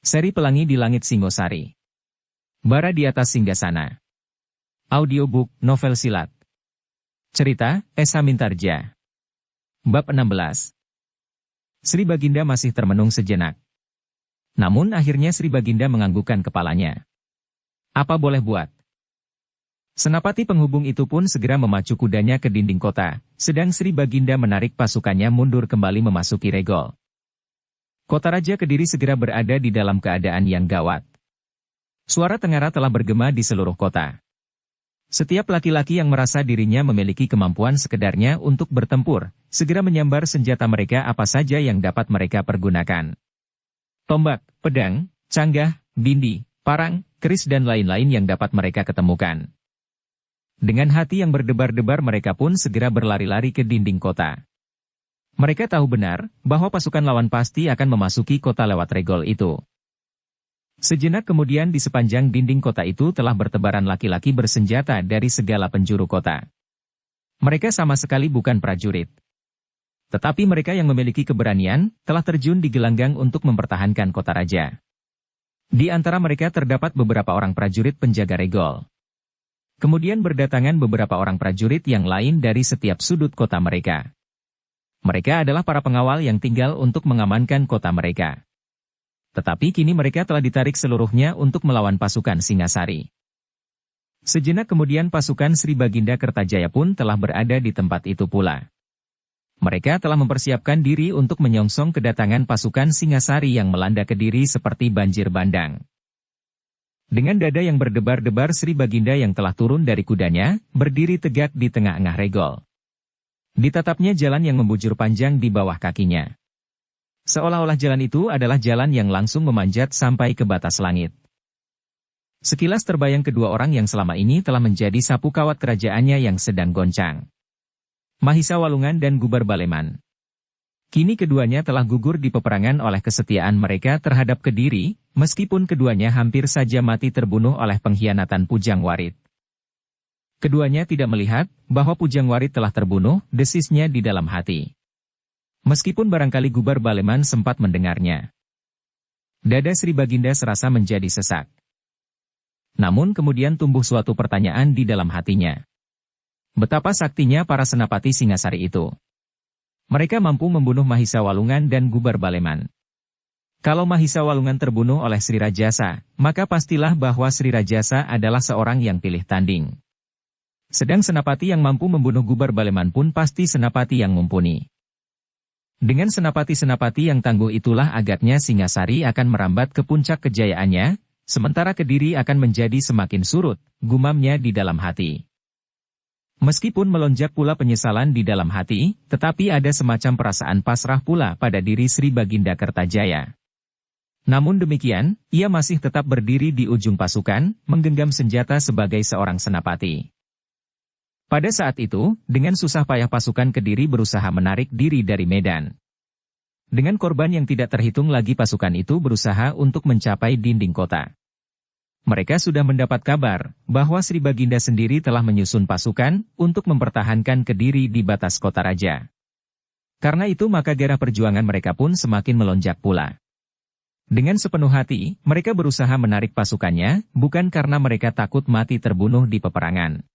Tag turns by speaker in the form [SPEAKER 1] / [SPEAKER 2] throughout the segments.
[SPEAKER 1] Seri Pelangi di Langit Singosari. Bara di Atas Singgasana. Audiobook, novel silat. Cerita, Esa Mintarja. Bab 16. Sri Baginda masih termenung sejenak. Namun akhirnya Sri Baginda menganggukkan kepalanya. Apa boleh buat? Senapati penghubung itu pun segera memacu kudanya ke dinding kota, sedang Sri Baginda menarik pasukannya mundur kembali memasuki Regol. Kota Raja Kediri segera berada di dalam keadaan yang gawat. Suara tengara telah bergema di seluruh kota. Setiap laki-laki yang merasa dirinya memiliki kemampuan sekedarnya untuk bertempur, segera menyambar senjata mereka apa saja yang dapat mereka pergunakan. Tombak, pedang, canggah, bindi, parang, keris dan lain-lain yang dapat mereka ketemukan. Dengan hati yang berdebar-debar mereka pun segera berlari-lari ke dinding kota. Mereka tahu benar bahwa pasukan lawan pasti akan memasuki kota lewat Regol itu. Sejenak kemudian di sepanjang dinding kota itu telah bertebaran laki-laki bersenjata dari segala penjuru kota. Mereka sama sekali bukan prajurit. Tetapi mereka yang memiliki keberanian telah terjun di gelanggang untuk mempertahankan kota raja. Di antara mereka terdapat beberapa orang prajurit penjaga Regol. Kemudian berdatangan beberapa orang prajurit yang lain dari setiap sudut kota mereka. Mereka adalah para pengawal yang tinggal untuk mengamankan kota mereka. Tetapi kini mereka telah ditarik seluruhnya untuk melawan pasukan Singasari. Sejenak kemudian pasukan Sri Baginda Kertajaya pun telah berada di tempat itu pula. Mereka telah mempersiapkan diri untuk menyongsong kedatangan pasukan Singasari yang melanda Kediri seperti banjir bandang. Dengan dada yang berdebar-debar Sri Baginda yang telah turun dari kudanya, berdiri tegak di tengah-tengah Regol. Ditatapnya jalan yang membujur panjang di bawah kakinya. Seolah-olah jalan itu adalah jalan yang langsung memanjat sampai ke batas langit. Sekilas terbayang kedua orang yang selama ini telah menjadi sapu kawat kerajaannya yang sedang goncang. Mahisa Walungan dan Gubar Baleman. Kini keduanya telah gugur di peperangan oleh kesetiaan mereka terhadap Kediri, meskipun keduanya hampir saja mati terbunuh oleh pengkhianatan Pujang Warit. Keduanya tidak melihat bahwa Pujang Warit telah terbunuh, desisnya di dalam hati. Meskipun barangkali Gubar Baleman sempat mendengarnya. Dada Sri Baginda serasa menjadi sesak. Namun kemudian tumbuh suatu pertanyaan di dalam hatinya. Betapa saktinya para senapati Singasari itu. Mereka mampu membunuh Mahisa Walungan dan Gubar Baleman. Kalau Mahisa Walungan terbunuh oleh Sri Rajasa, maka pastilah bahwa Sri Rajasa adalah seorang yang pilih tanding. Sedang senapati yang mampu membunuh Gubar Baleman pun pasti senapati yang mumpuni. Dengan senapati-senapati yang tangguh itulah agaknya Singasari akan merambat ke puncak kejayaannya, sementara Kediri akan menjadi semakin surut, gumamnya di dalam hati. Meskipun melonjak pula penyesalan di dalam hati, tetapi ada semacam perasaan pasrah pula pada diri Sri Baginda Kertajaya. Namun demikian, ia masih tetap berdiri di ujung pasukan, menggenggam senjata sebagai seorang senapati. Pada saat itu, dengan susah payah pasukan Kediri berusaha menarik diri dari medan. Dengan korban yang tidak terhitung lagi pasukan itu berusaha untuk mencapai dinding kota. Mereka sudah mendapat kabar bahwa Sri Baginda sendiri telah menyusun pasukan untuk mempertahankan Kediri di batas kota raja. Karena itu maka gairah perjuangan mereka pun semakin melonjak pula. Dengan sepenuh hati, mereka berusaha menarik pasukannya, bukan karena mereka takut mati terbunuh di peperangan.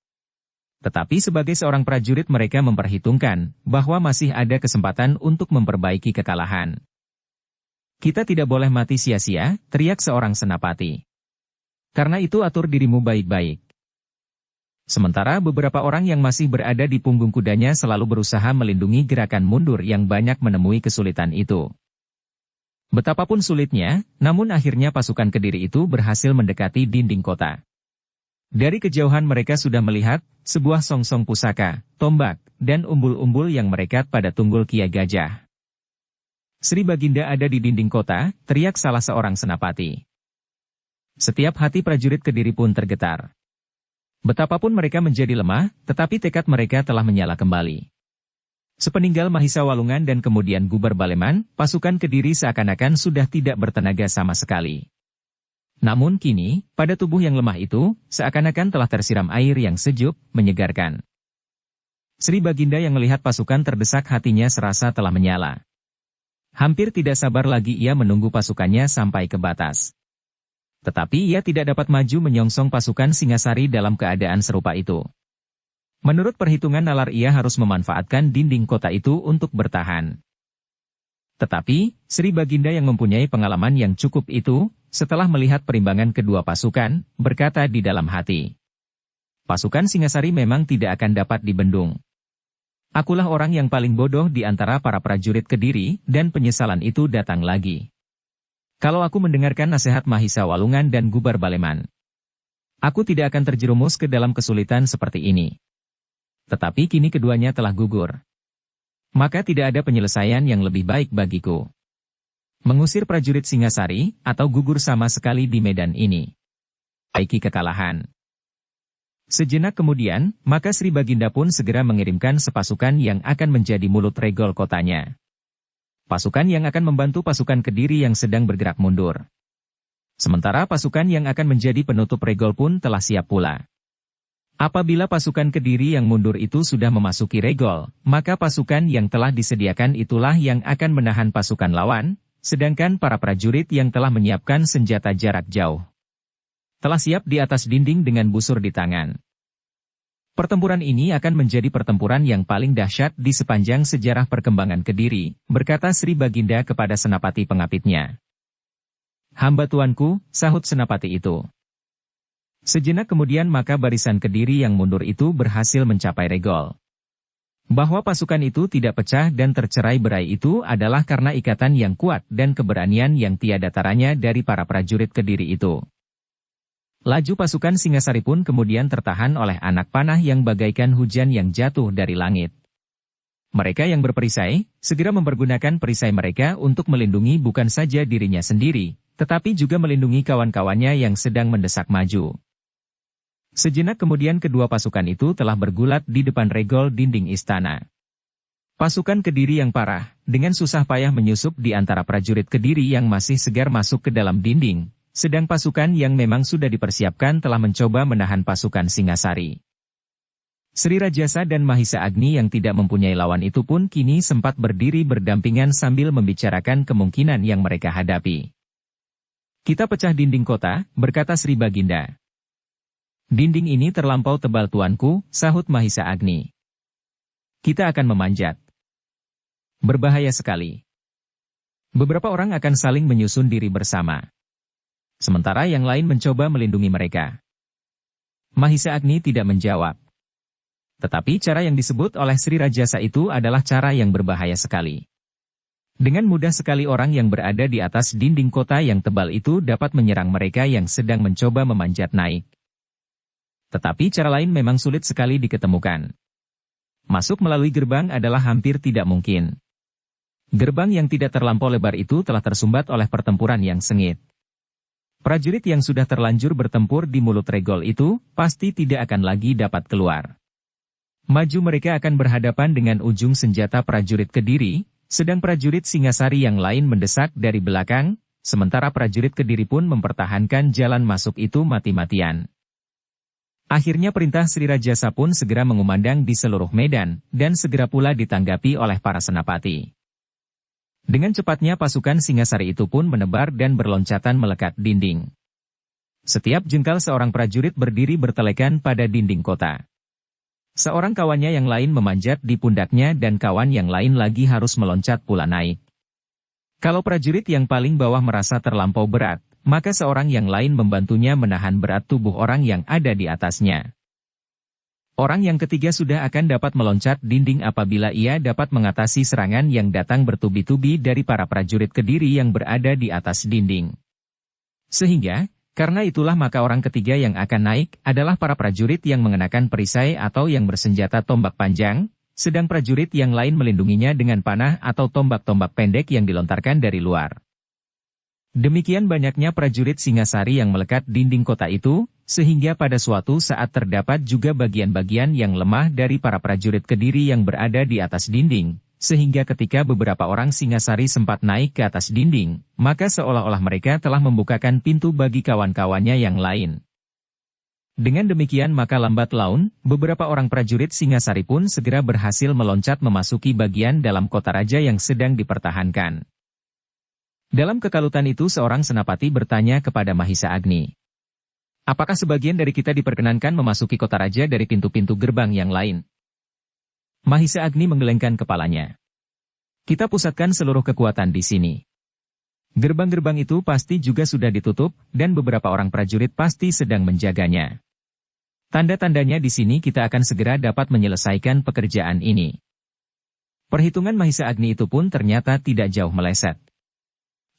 [SPEAKER 1] Tetapi sebagai seorang prajurit mereka memperhitungkan bahwa masih ada kesempatan untuk memperbaiki kekalahan. Kita tidak boleh mati sia-sia, teriak seorang senapati. Karena itu atur dirimu baik-baik. Sementara beberapa orang yang masih berada di punggung kudanya selalu berusaha melindungi gerakan mundur yang banyak menemui kesulitan itu. Betapapun sulitnya, namun akhirnya pasukan Kediri itu berhasil mendekati dinding kota. Dari kejauhan mereka sudah melihat sebuah songsong pusaka, tombak, dan umbul-umbul yang merekat pada tunggul Kia Gajah. Sri Baginda ada di dinding kota, teriak salah seorang senapati. Setiap hati prajurit Kediri pun tergetar. Betapapun mereka menjadi lemah, tetapi tekad mereka telah menyala kembali. Sepeninggal Mahisa Walungan dan kemudian Gubar Baleman, pasukan Kediri seakan-akan sudah tidak bertenaga sama sekali. Namun kini, pada tubuh yang lemah itu, seakan-akan telah tersiram air yang sejuk, menyegarkan. Sri Baginda yang melihat pasukan terdesak hatinya serasa telah menyala. Hampir tidak sabar lagi ia menunggu pasukannya sampai ke batas. Tetapi ia tidak dapat maju menyongsong pasukan Singasari dalam keadaan serupa itu. Menurut perhitungan nalar ia harus memanfaatkan dinding kota itu untuk bertahan. Tetapi, Sri Baginda yang mempunyai pengalaman yang cukup itu, setelah melihat perimbangan kedua pasukan, berkata di dalam hati. Pasukan Singasari memang tidak akan dapat dibendung. Akulah orang yang paling bodoh di antara para prajurit Kediri, dan penyesalan itu datang lagi. Kalau aku mendengarkan nasihat Mahisa Walungan dan Gubar Baleman, aku tidak akan terjerumus ke dalam kesulitan seperti ini. Tetapi kini keduanya telah gugur. Maka tidak ada penyelesaian yang lebih baik bagiku. Mengusir prajurit Singasari, atau gugur sama sekali di medan ini. Aiki kekalahan. Sejenak kemudian, maka Sri Baginda pun segera mengirimkan sepasukan yang akan menjadi mulut regol kotanya. Pasukan yang akan membantu pasukan Kediri yang sedang bergerak mundur. Sementara pasukan yang akan menjadi penutup regol pun telah siap pula. Apabila pasukan Kediri yang mundur itu sudah memasuki regol, maka pasukan yang telah disediakan itulah yang akan menahan pasukan lawan, sedangkan para prajurit yang telah menyiapkan senjata jarak jauh telah siap di atas dinding dengan busur di tangan. Pertempuran ini akan menjadi pertempuran yang paling dahsyat di sepanjang sejarah perkembangan Kediri, berkata Sri Baginda kepada senapati pengapitnya. Hamba tuanku, sahut senapati itu. Sejenak kemudian maka barisan Kediri yang mundur itu berhasil mencapai regol. Bahwa pasukan itu tidak pecah dan tercerai-berai itu adalah karena ikatan yang kuat dan keberanian yang tiada taranya dari para prajurit Kediri itu. Laju pasukan Singasari pun kemudian tertahan oleh anak panah yang bagaikan hujan yang jatuh dari langit. Mereka yang berperisai, segera mempergunakan perisai mereka untuk melindungi bukan saja dirinya sendiri, tetapi juga melindungi kawan-kawannya yang sedang mendesak maju. Sejenak kemudian kedua pasukan itu telah bergulat di depan regol dinding istana. Pasukan Kediri yang parah, dengan susah payah menyusup di antara prajurit Kediri yang masih segar masuk ke dalam dinding, sedang pasukan yang memang sudah dipersiapkan telah mencoba menahan pasukan Singasari. Sri Rajasa dan Mahisa Agni yang tidak mempunyai lawan itu pun kini sempat berdiri berdampingan sambil membicarakan kemungkinan yang mereka hadapi. Kita pecah dinding kota, berkata Sri Baginda. Dinding ini terlampau tebal tuanku, sahut Mahisa Agni. Kita akan memanjat. Berbahaya sekali. Beberapa orang akan saling menyusun diri bersama. Sementara yang lain mencoba melindungi mereka. Mahisa Agni tidak menjawab. Tetapi cara yang disebut oleh Sri Rajasa itu adalah cara yang berbahaya sekali. Dengan mudah sekali orang yang berada di atas dinding kota yang tebal itu dapat menyerang mereka yang sedang mencoba memanjat naik. Tetapi cara lain memang sulit sekali diketemukan. Masuk melalui gerbang adalah hampir tidak mungkin. Gerbang yang tidak terlampau lebar itu telah tersumbat oleh pertempuran yang sengit. Prajurit yang sudah terlanjur bertempur di mulut regol itu, pasti tidak akan lagi dapat keluar. Maju mereka akan berhadapan dengan ujung senjata prajurit Kediri, sedang prajurit Singasari yang lain mendesak dari belakang, sementara prajurit Kediri pun mempertahankan jalan masuk itu mati-matian. Akhirnya perintah Sri Rajasa pun segera mengumandang di seluruh medan, dan segera pula ditanggapi oleh para senapati. Dengan cepatnya pasukan Singasari itu pun menebar dan berloncatan melekat dinding. Setiap jengkal seorang prajurit berdiri bertelekan pada dinding kota. Seorang kawannya yang lain memanjat di pundaknya dan kawan yang lain lagi harus meloncat pula naik. Kalau prajurit yang paling bawah merasa terlampau berat, maka seorang yang lain membantunya menahan berat tubuh orang yang ada di atasnya. Orang yang ketiga sudah akan dapat meloncat dinding apabila ia dapat mengatasi serangan yang datang bertubi-tubi dari para prajurit Kediri yang berada di atas dinding. Sehingga, karena itulah maka orang ketiga yang akan naik adalah para prajurit yang mengenakan perisai atau yang bersenjata tombak panjang, sedang prajurit yang lain melindunginya dengan panah atau tombak-tombak pendek yang dilontarkan dari luar. Demikian banyaknya prajurit Singasari yang melekat dinding kota itu, sehingga pada suatu saat terdapat juga bagian-bagian yang lemah dari para prajurit Kediri yang berada di atas dinding, sehingga ketika beberapa orang Singasari sempat naik ke atas dinding, maka seolah-olah mereka telah membukakan pintu bagi kawan-kawannya yang lain. Dengan demikian maka lambat laun, beberapa orang prajurit Singasari pun segera berhasil meloncat memasuki bagian dalam kota raja yang sedang dipertahankan. Dalam kekalutan itu seorang senapati bertanya kepada Mahisa Agni. Apakah sebagian dari kita diperkenankan memasuki kota raja dari pintu-pintu gerbang yang lain? Mahisa Agni menggelengkan kepalanya. Kita pusatkan seluruh kekuatan di sini. Gerbang-gerbang itu pasti juga sudah ditutup, dan beberapa orang prajurit pasti sedang menjaganya. Tanda-tandanya di sini kita akan segera dapat menyelesaikan pekerjaan ini. Perhitungan Mahisa Agni itu pun ternyata tidak jauh meleset.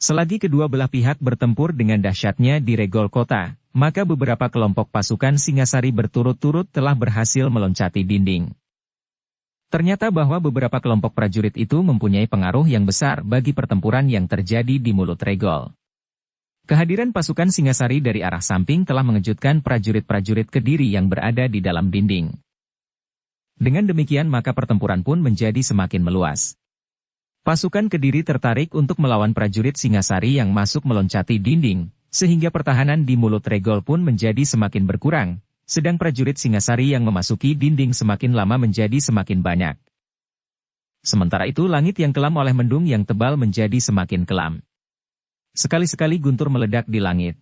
[SPEAKER 1] Selagi kedua belah pihak bertempur dengan dahsyatnya di regol kota, maka beberapa kelompok pasukan Singasari berturut-turut telah berhasil meloncati dinding. Ternyata bahwa beberapa kelompok prajurit itu mempunyai pengaruh yang besar bagi pertempuran yang terjadi di mulut regol. Kehadiran pasukan Singasari dari arah samping telah mengejutkan prajurit-prajurit Kediri yang berada di dalam dinding. Dengan demikian maka pertempuran pun menjadi semakin meluas. Pasukan Kediri tertarik untuk melawan prajurit Singasari yang masuk meloncati dinding, sehingga pertahanan di mulut regol pun menjadi semakin berkurang. Sedang prajurit Singasari yang memasuki dinding semakin lama menjadi semakin banyak. Sementara itu langit yang kelam oleh mendung yang tebal menjadi semakin kelam. Sekali-sekali guntur meledak di langit.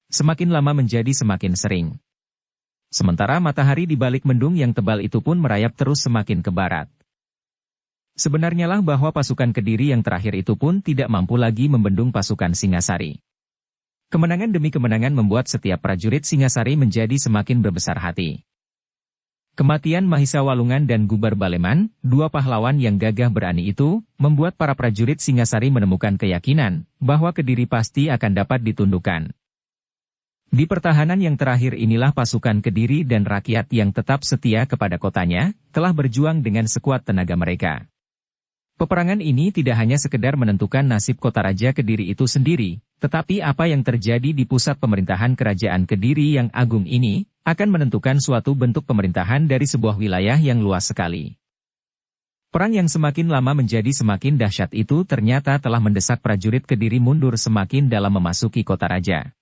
[SPEAKER 1] Semakin lama menjadi semakin sering. Sementara matahari di balik mendung yang tebal itu pun merayap terus semakin ke barat. Sebenarnya lah bahwa pasukan Kediri yang terakhir itu pun tidak mampu lagi membendung pasukan Singasari. Kemenangan demi kemenangan membuat setiap prajurit Singasari menjadi semakin berbesar hati. Kematian Mahisa Walungan dan Gubar Baleman, dua pahlawan yang gagah berani itu, membuat para prajurit Singasari menemukan keyakinan bahwa Kediri pasti akan dapat ditundukkan. Di pertahanan yang terakhir inilah pasukan Kediri dan rakyat yang tetap setia kepada kotanya, telah berjuang dengan sekuat tenaga mereka. Peperangan ini tidak hanya sekedar menentukan nasib kota raja Kediri itu sendiri, tetapi apa yang terjadi di pusat pemerintahan kerajaan Kediri yang agung ini, akan menentukan suatu bentuk pemerintahan dari sebuah wilayah yang luas sekali. Perang yang semakin lama menjadi semakin dahsyat itu ternyata telah mendesak prajurit Kediri mundur semakin dalam memasuki kota raja.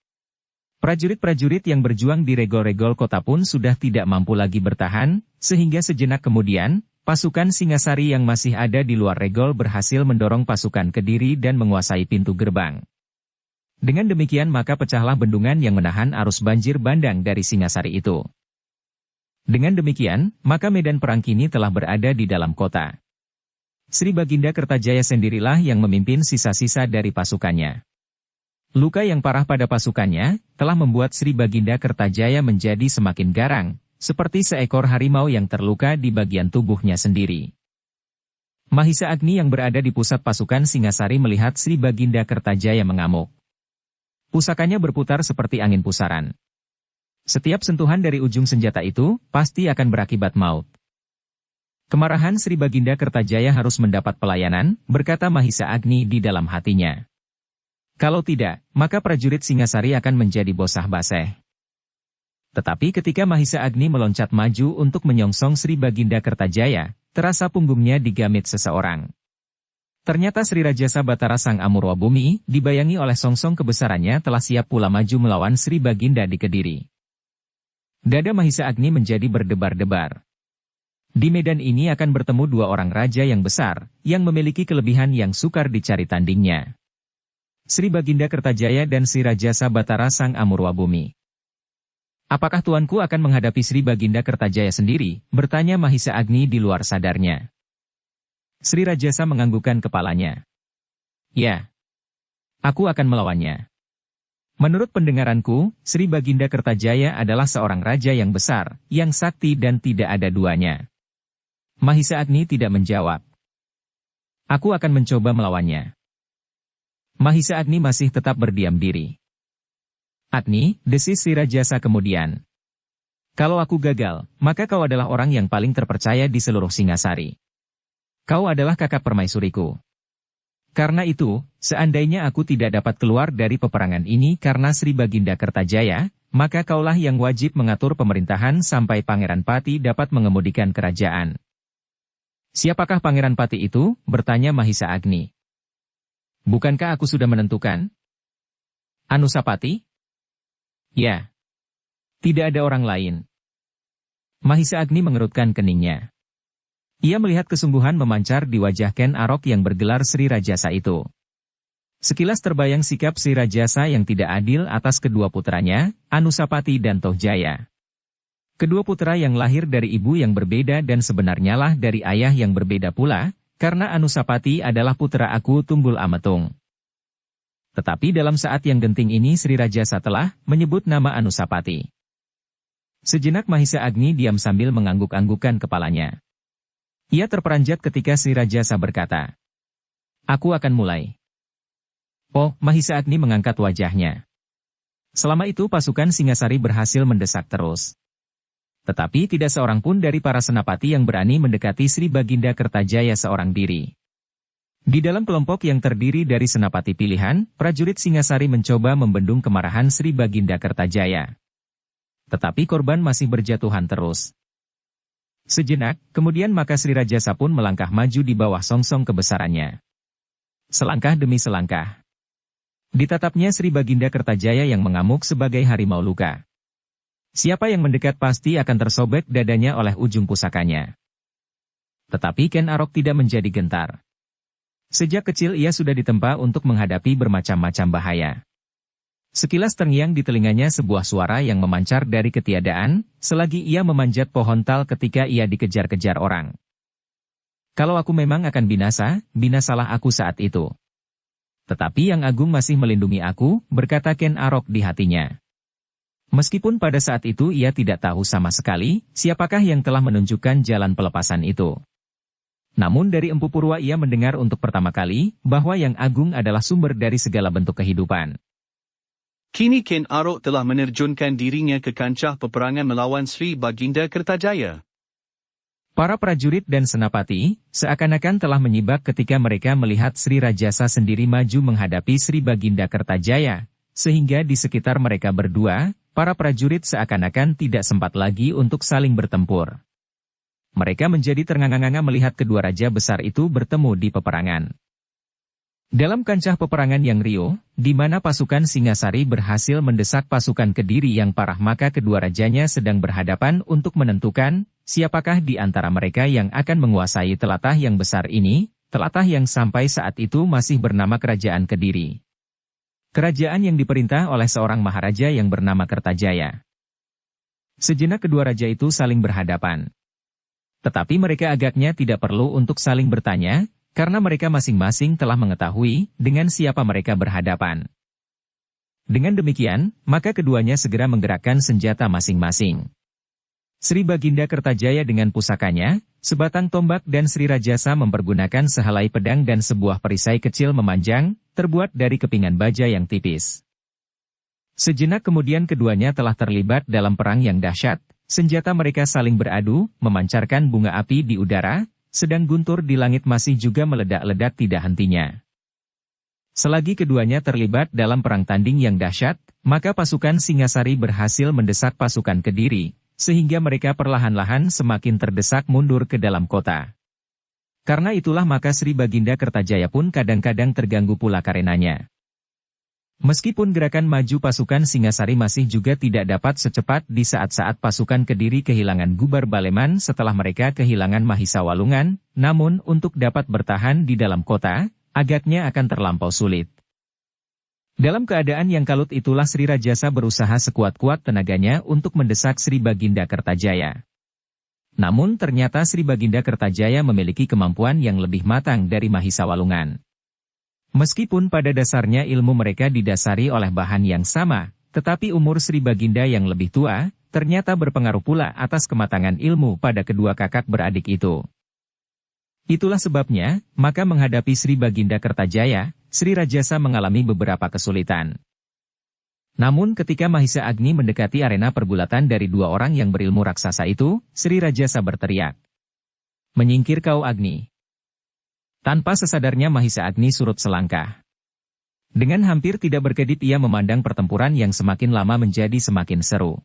[SPEAKER 1] Prajurit-prajurit yang berjuang di regol-regol kota pun sudah tidak mampu lagi bertahan, sehingga sejenak kemudian, pasukan Singasari yang masih ada di luar regol berhasil mendorong pasukan Kediri dan menguasai pintu gerbang. Dengan demikian maka pecahlah bendungan yang menahan arus banjir bandang dari Singasari itu. Dengan demikian, maka medan perang kini telah berada di dalam kota. Sri Baginda Kertajaya sendirilah yang memimpin sisa-sisa dari pasukannya. Luka yang parah pada pasukannya, telah membuat Sri Baginda Kertajaya menjadi semakin garang, seperti seekor harimau yang terluka di bagian tubuhnya sendiri. Mahisa Agni yang berada di pusat pasukan Singasari melihat Sri Baginda Kertajaya mengamuk. Pusakanya berputar seperti angin pusaran. Setiap sentuhan dari ujung senjata itu, pasti akan berakibat maut. Kemarahan Sri Baginda Kertajaya harus mendapat pelayanan, berkata Mahisa Agni di dalam hatinya. Kalau tidak, maka prajurit Singasari akan menjadi bosah baseh. Tetapi ketika Mahisa Agni meloncat maju untuk menyongsong Sri Baginda Kertajaya, terasa punggungnya digamit seseorang. Ternyata Sri Rajasa Batara Sang Amurwa Bumi, dibayangi oleh songsong kebesarannya telah siap pula maju melawan Sri Baginda di Kediri. Dada Mahisa Agni menjadi berdebar-debar. Di medan ini akan bertemu dua orang raja yang besar, yang memiliki kelebihan yang sukar dicari tandingnya. Sri Baginda Kertajaya dan Sri Rajasa Batara Sang Amurwa Bumi. Apakah tuanku akan menghadapi Sri Baginda Kertajaya sendiri? Bertanya Mahisa Agni di luar sadarnya. Sri Rajasa menganggukkan kepalanya. Ya. Aku akan melawannya. Menurut pendengaranku, Sri Baginda Kertajaya adalah seorang raja yang besar, yang sakti dan tidak ada duanya. Mahisa Agni tidak menjawab. Aku akan mencoba melawannya. Mahisa Agni masih tetap berdiam diri. Agni, desis Sri Rajasa kemudian. Kalau aku gagal, maka kau adalah orang yang paling terpercaya di seluruh Singasari. Kau adalah kakak permaisuriku. Karena itu, seandainya aku tidak dapat keluar dari peperangan ini karena Sri Baginda Kertajaya, maka kaulah yang wajib mengatur pemerintahan sampai Pangeran Pati dapat mengemudikan kerajaan. Siapakah Pangeran Pati itu? Bertanya Mahisa Agni. Bukankah aku sudah menentukan? Anusapati? Ya. Tidak ada orang lain. Mahisa Agni mengerutkan keningnya. Ia melihat kesungguhan memancar di wajah Ken Arok yang bergelar Sri Rajasa itu. Sekilas terbayang sikap Sri Rajasa yang tidak adil atas kedua putranya, Anusapati dan Tohjaya. Kedua putra yang lahir dari ibu yang berbeda dan sebenarnya lah dari ayah yang berbeda pula, karena Anusapati adalah putra aku Tunggul Ametung. Tetapi dalam saat yang genting ini Sri Rajasa telah menyebut nama Anusapati. Sejenak Mahisa Agni diam sambil mengangguk-anggukkan kepalanya. Ia terperanjat ketika Sri Rajasa berkata, "Aku akan mulai." Oh, Mahisa Agni mengangkat wajahnya. Selama itu pasukan Singasari berhasil mendesak terus. Tetapi tidak seorang pun dari para senapati yang berani mendekati Sri Baginda Kertajaya seorang diri. Di dalam kelompok yang terdiri dari senapati pilihan, prajurit Singasari mencoba membendung kemarahan Sri Baginda Kertajaya. Tetapi korban masih berjatuhan terus. Sejenak, kemudian maka Sri Rajasa pun melangkah maju di bawah songsong kebesarannya. Selangkah demi selangkah. Ditatapnya Sri Baginda Kertajaya yang mengamuk sebagai harimau luka. Siapa yang mendekat pasti akan tersobek dadanya oleh ujung pusakanya. Tetapi Ken Arok tidak menjadi gentar. Sejak kecil ia sudah ditempa untuk menghadapi bermacam-macam bahaya. Sekilas terngiang di telinganya sebuah suara yang memancar dari ketiadaan, selagi ia memanjat pohon tal ketika ia dikejar-kejar orang. Kalau aku memang akan binasa, binasalah aku saat itu. Tetapi Yang Agung masih melindungi aku, berkata Ken Arok di hatinya. Meskipun pada saat itu ia tidak tahu sama sekali, siapakah yang telah menunjukkan jalan pelepasan itu. Namun dari Empu Purwa ia mendengar untuk pertama kali, bahwa Yang Agung adalah sumber dari segala bentuk kehidupan.
[SPEAKER 2] Kini Ken Arok telah menerjunkan dirinya ke kancah peperangan melawan Sri Baginda Kertajaya.
[SPEAKER 1] Para prajurit dan senapati, seakan-akan telah menyibak ketika mereka melihat Sri Rajasa sendiri maju menghadapi Sri Baginda Kertajaya, sehingga di sekitar mereka berdua, para prajurit seakan-akan tidak sempat lagi untuk saling bertempur. Mereka menjadi ternganga-nganga melihat kedua raja besar itu bertemu di peperangan. Dalam kancah peperangan yang riuh, di mana pasukan Singasari berhasil mendesak pasukan Kediri yang parah, maka kedua rajanya sedang berhadapan untuk menentukan, siapakah di antara mereka yang akan menguasai telatah yang besar ini, telatah yang sampai saat itu masih bernama Kerajaan Kediri. Kerajaan yang diperintah oleh seorang maharaja yang bernama Kertajaya. Sejenak kedua raja itu saling berhadapan. Tetapi mereka agaknya tidak perlu untuk saling bertanya, karena mereka masing-masing telah mengetahui dengan siapa mereka berhadapan. Dengan demikian, maka keduanya segera menggerakkan senjata masing-masing. Sri Baginda Kertajaya dengan pusakanya, sebatang tombak dan Sri Rajasa mempergunakan sehelai pedang dan sebuah perisai kecil memanjang, terbuat dari kepingan baja yang tipis. Sejenak kemudian keduanya telah terlibat dalam perang yang dahsyat, senjata mereka saling beradu, memancarkan bunga api di udara, sedang guntur di langit masih juga meledak-ledak tidak hentinya. Selagi keduanya terlibat dalam perang tanding yang dahsyat, maka pasukan Singasari berhasil mendesak pasukan Kediri, sehingga mereka perlahan-lahan semakin terdesak mundur ke dalam kota. Karena itulah maka Sri Baginda Kertajaya pun kadang-kadang terganggu pula karenanya. Meskipun gerakan maju pasukan Singasari masih juga tidak dapat secepat di saat-saat pasukan Kediri kehilangan Gubar Baleman setelah mereka kehilangan Mahisa Walungan, namun untuk dapat bertahan di dalam kota, agaknya akan terlampau sulit. Dalam keadaan yang kalut itulah Sri Rajasa berusaha sekuat-kuat tenaganya untuk mendesak Sri Baginda Kertajaya. Namun ternyata Sri Baginda Kertajaya memiliki kemampuan yang lebih matang dari Mahisa Walungan. Meskipun pada dasarnya ilmu mereka didasari oleh bahan yang sama, tetapi umur Sri Baginda yang lebih tua, ternyata berpengaruh pula atas kematangan ilmu pada kedua kakak beradik itu. Itulah sebabnya, maka menghadapi Sri Baginda Kertajaya, Sri Rajasa mengalami beberapa kesulitan. Namun ketika Mahisa Agni mendekati arena pergulatan dari dua orang yang berilmu raksasa itu, Sri Rajasa berteriak, "Menyingkir kau Agni!" Tanpa sesadarnya Mahisa Agni surut selangkah. Dengan hampir tidak berkedip ia memandang pertempuran yang semakin lama menjadi semakin seru.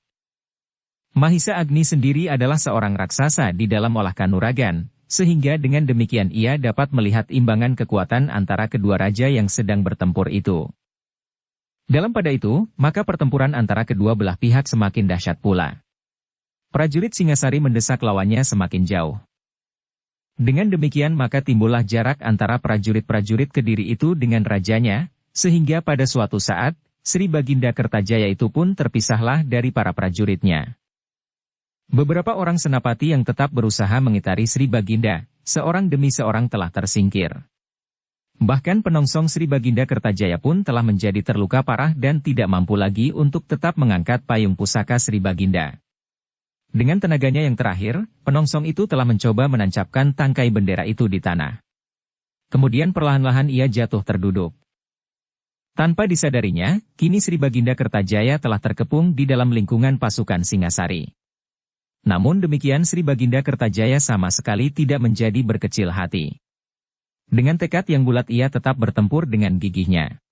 [SPEAKER 1] Mahisa Agni sendiri adalah seorang raksasa di dalam olah kanuragan, sehingga dengan demikian ia dapat melihat imbangan kekuatan antara kedua raja yang sedang bertempur itu. Dalam pada itu, maka pertempuran antara kedua belah pihak semakin dahsyat pula. Prajurit Singasari mendesak lawannya semakin jauh. Dengan demikian maka timbullah jarak antara prajurit-prajurit Kediri itu dengan rajanya, Sehingga pada suatu saat, Sri Baginda Kertajaya itu pun terpisahlah dari para prajuritnya. Beberapa orang senapati yang tetap berusaha mengitari Sri Baginda, seorang demi seorang telah tersingkir. Bahkan penongsong Sri Baginda Kertajaya pun telah menjadi terluka parah dan tidak mampu lagi untuk tetap mengangkat payung pusaka Sri Baginda. Dengan tenaganya yang terakhir, penongsong itu telah mencoba menancapkan tangkai bendera itu di tanah. Kemudian perlahan-lahan ia jatuh terduduk. Tanpa disadarinya, kini Sri Baginda Kertajaya telah terkepung di dalam lingkungan pasukan Singasari. Namun demikian Sri Baginda Kertajaya sama sekali tidak menjadi berkecil hati. Dengan tekad yang bulat ia tetap bertempur dengan gigihnya.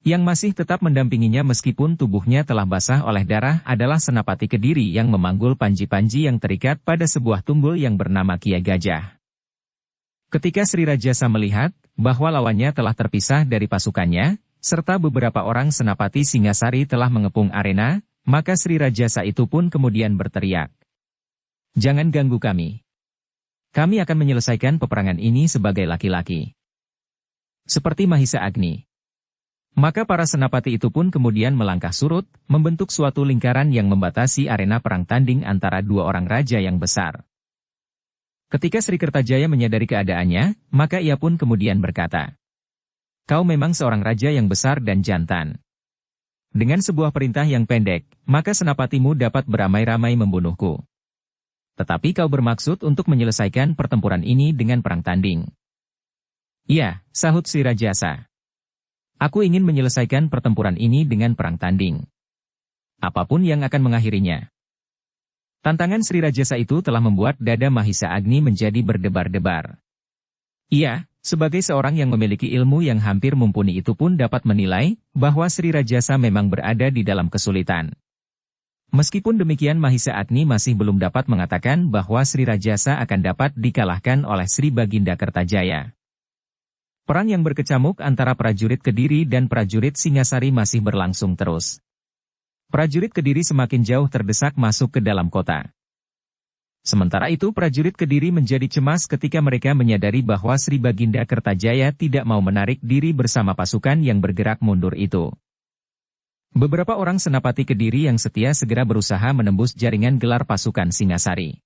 [SPEAKER 1] Yang masih tetap mendampinginya meskipun tubuhnya telah basah oleh darah adalah Senapati Kediri yang memanggul panji-panji yang terikat pada sebuah tunggul yang bernama Kia Gajah. Ketika Sri Rajasa melihat bahwa lawannya telah terpisah dari pasukannya, serta beberapa orang Senapati Singasari telah mengepung arena, maka Sri Rajasa itu pun kemudian berteriak, "Jangan ganggu kami. Kami akan menyelesaikan peperangan ini sebagai laki-laki." Seperti Mahisa Agni. Maka para senapati itu pun kemudian melangkah surut, membentuk suatu lingkaran yang membatasi arena perang tanding antara dua orang raja yang besar. Ketika Sri Kertajaya menyadari keadaannya, maka ia pun kemudian berkata, "Kau memang seorang raja yang besar dan jantan. Dengan sebuah perintah yang pendek, maka senapatimu dapat beramai-ramai membunuhku. Tetapi kau bermaksud untuk menyelesaikan pertempuran ini dengan perang tanding." "Iya," sahut Sri Rajasa. "Aku ingin menyelesaikan pertempuran ini dengan perang tanding. Apapun yang akan mengakhirinya." Tantangan Sri Rajasa itu telah membuat dada Mahisa Agni menjadi berdebar-debar. Ia, sebagai seorang yang memiliki ilmu yang hampir mumpuni itu pun dapat menilai bahwa Sri Rajasa memang berada di dalam kesulitan. Meskipun demikian Mahisa Agni masih belum dapat mengatakan bahwa Sri Rajasa akan dapat dikalahkan oleh Sri Baginda Kertajaya. Perang yang berkecamuk antara prajurit Kediri dan prajurit Singasari masih berlangsung terus. Prajurit Kediri semakin jauh terdesak masuk ke dalam kota. Sementara itu prajurit Kediri menjadi cemas ketika mereka menyadari bahwa Sri Baginda Kertajaya tidak mau menarik diri bersama pasukan yang bergerak mundur itu. Beberapa orang senapati Kediri yang setia segera berusaha menembus jaringan gelar pasukan Singasari.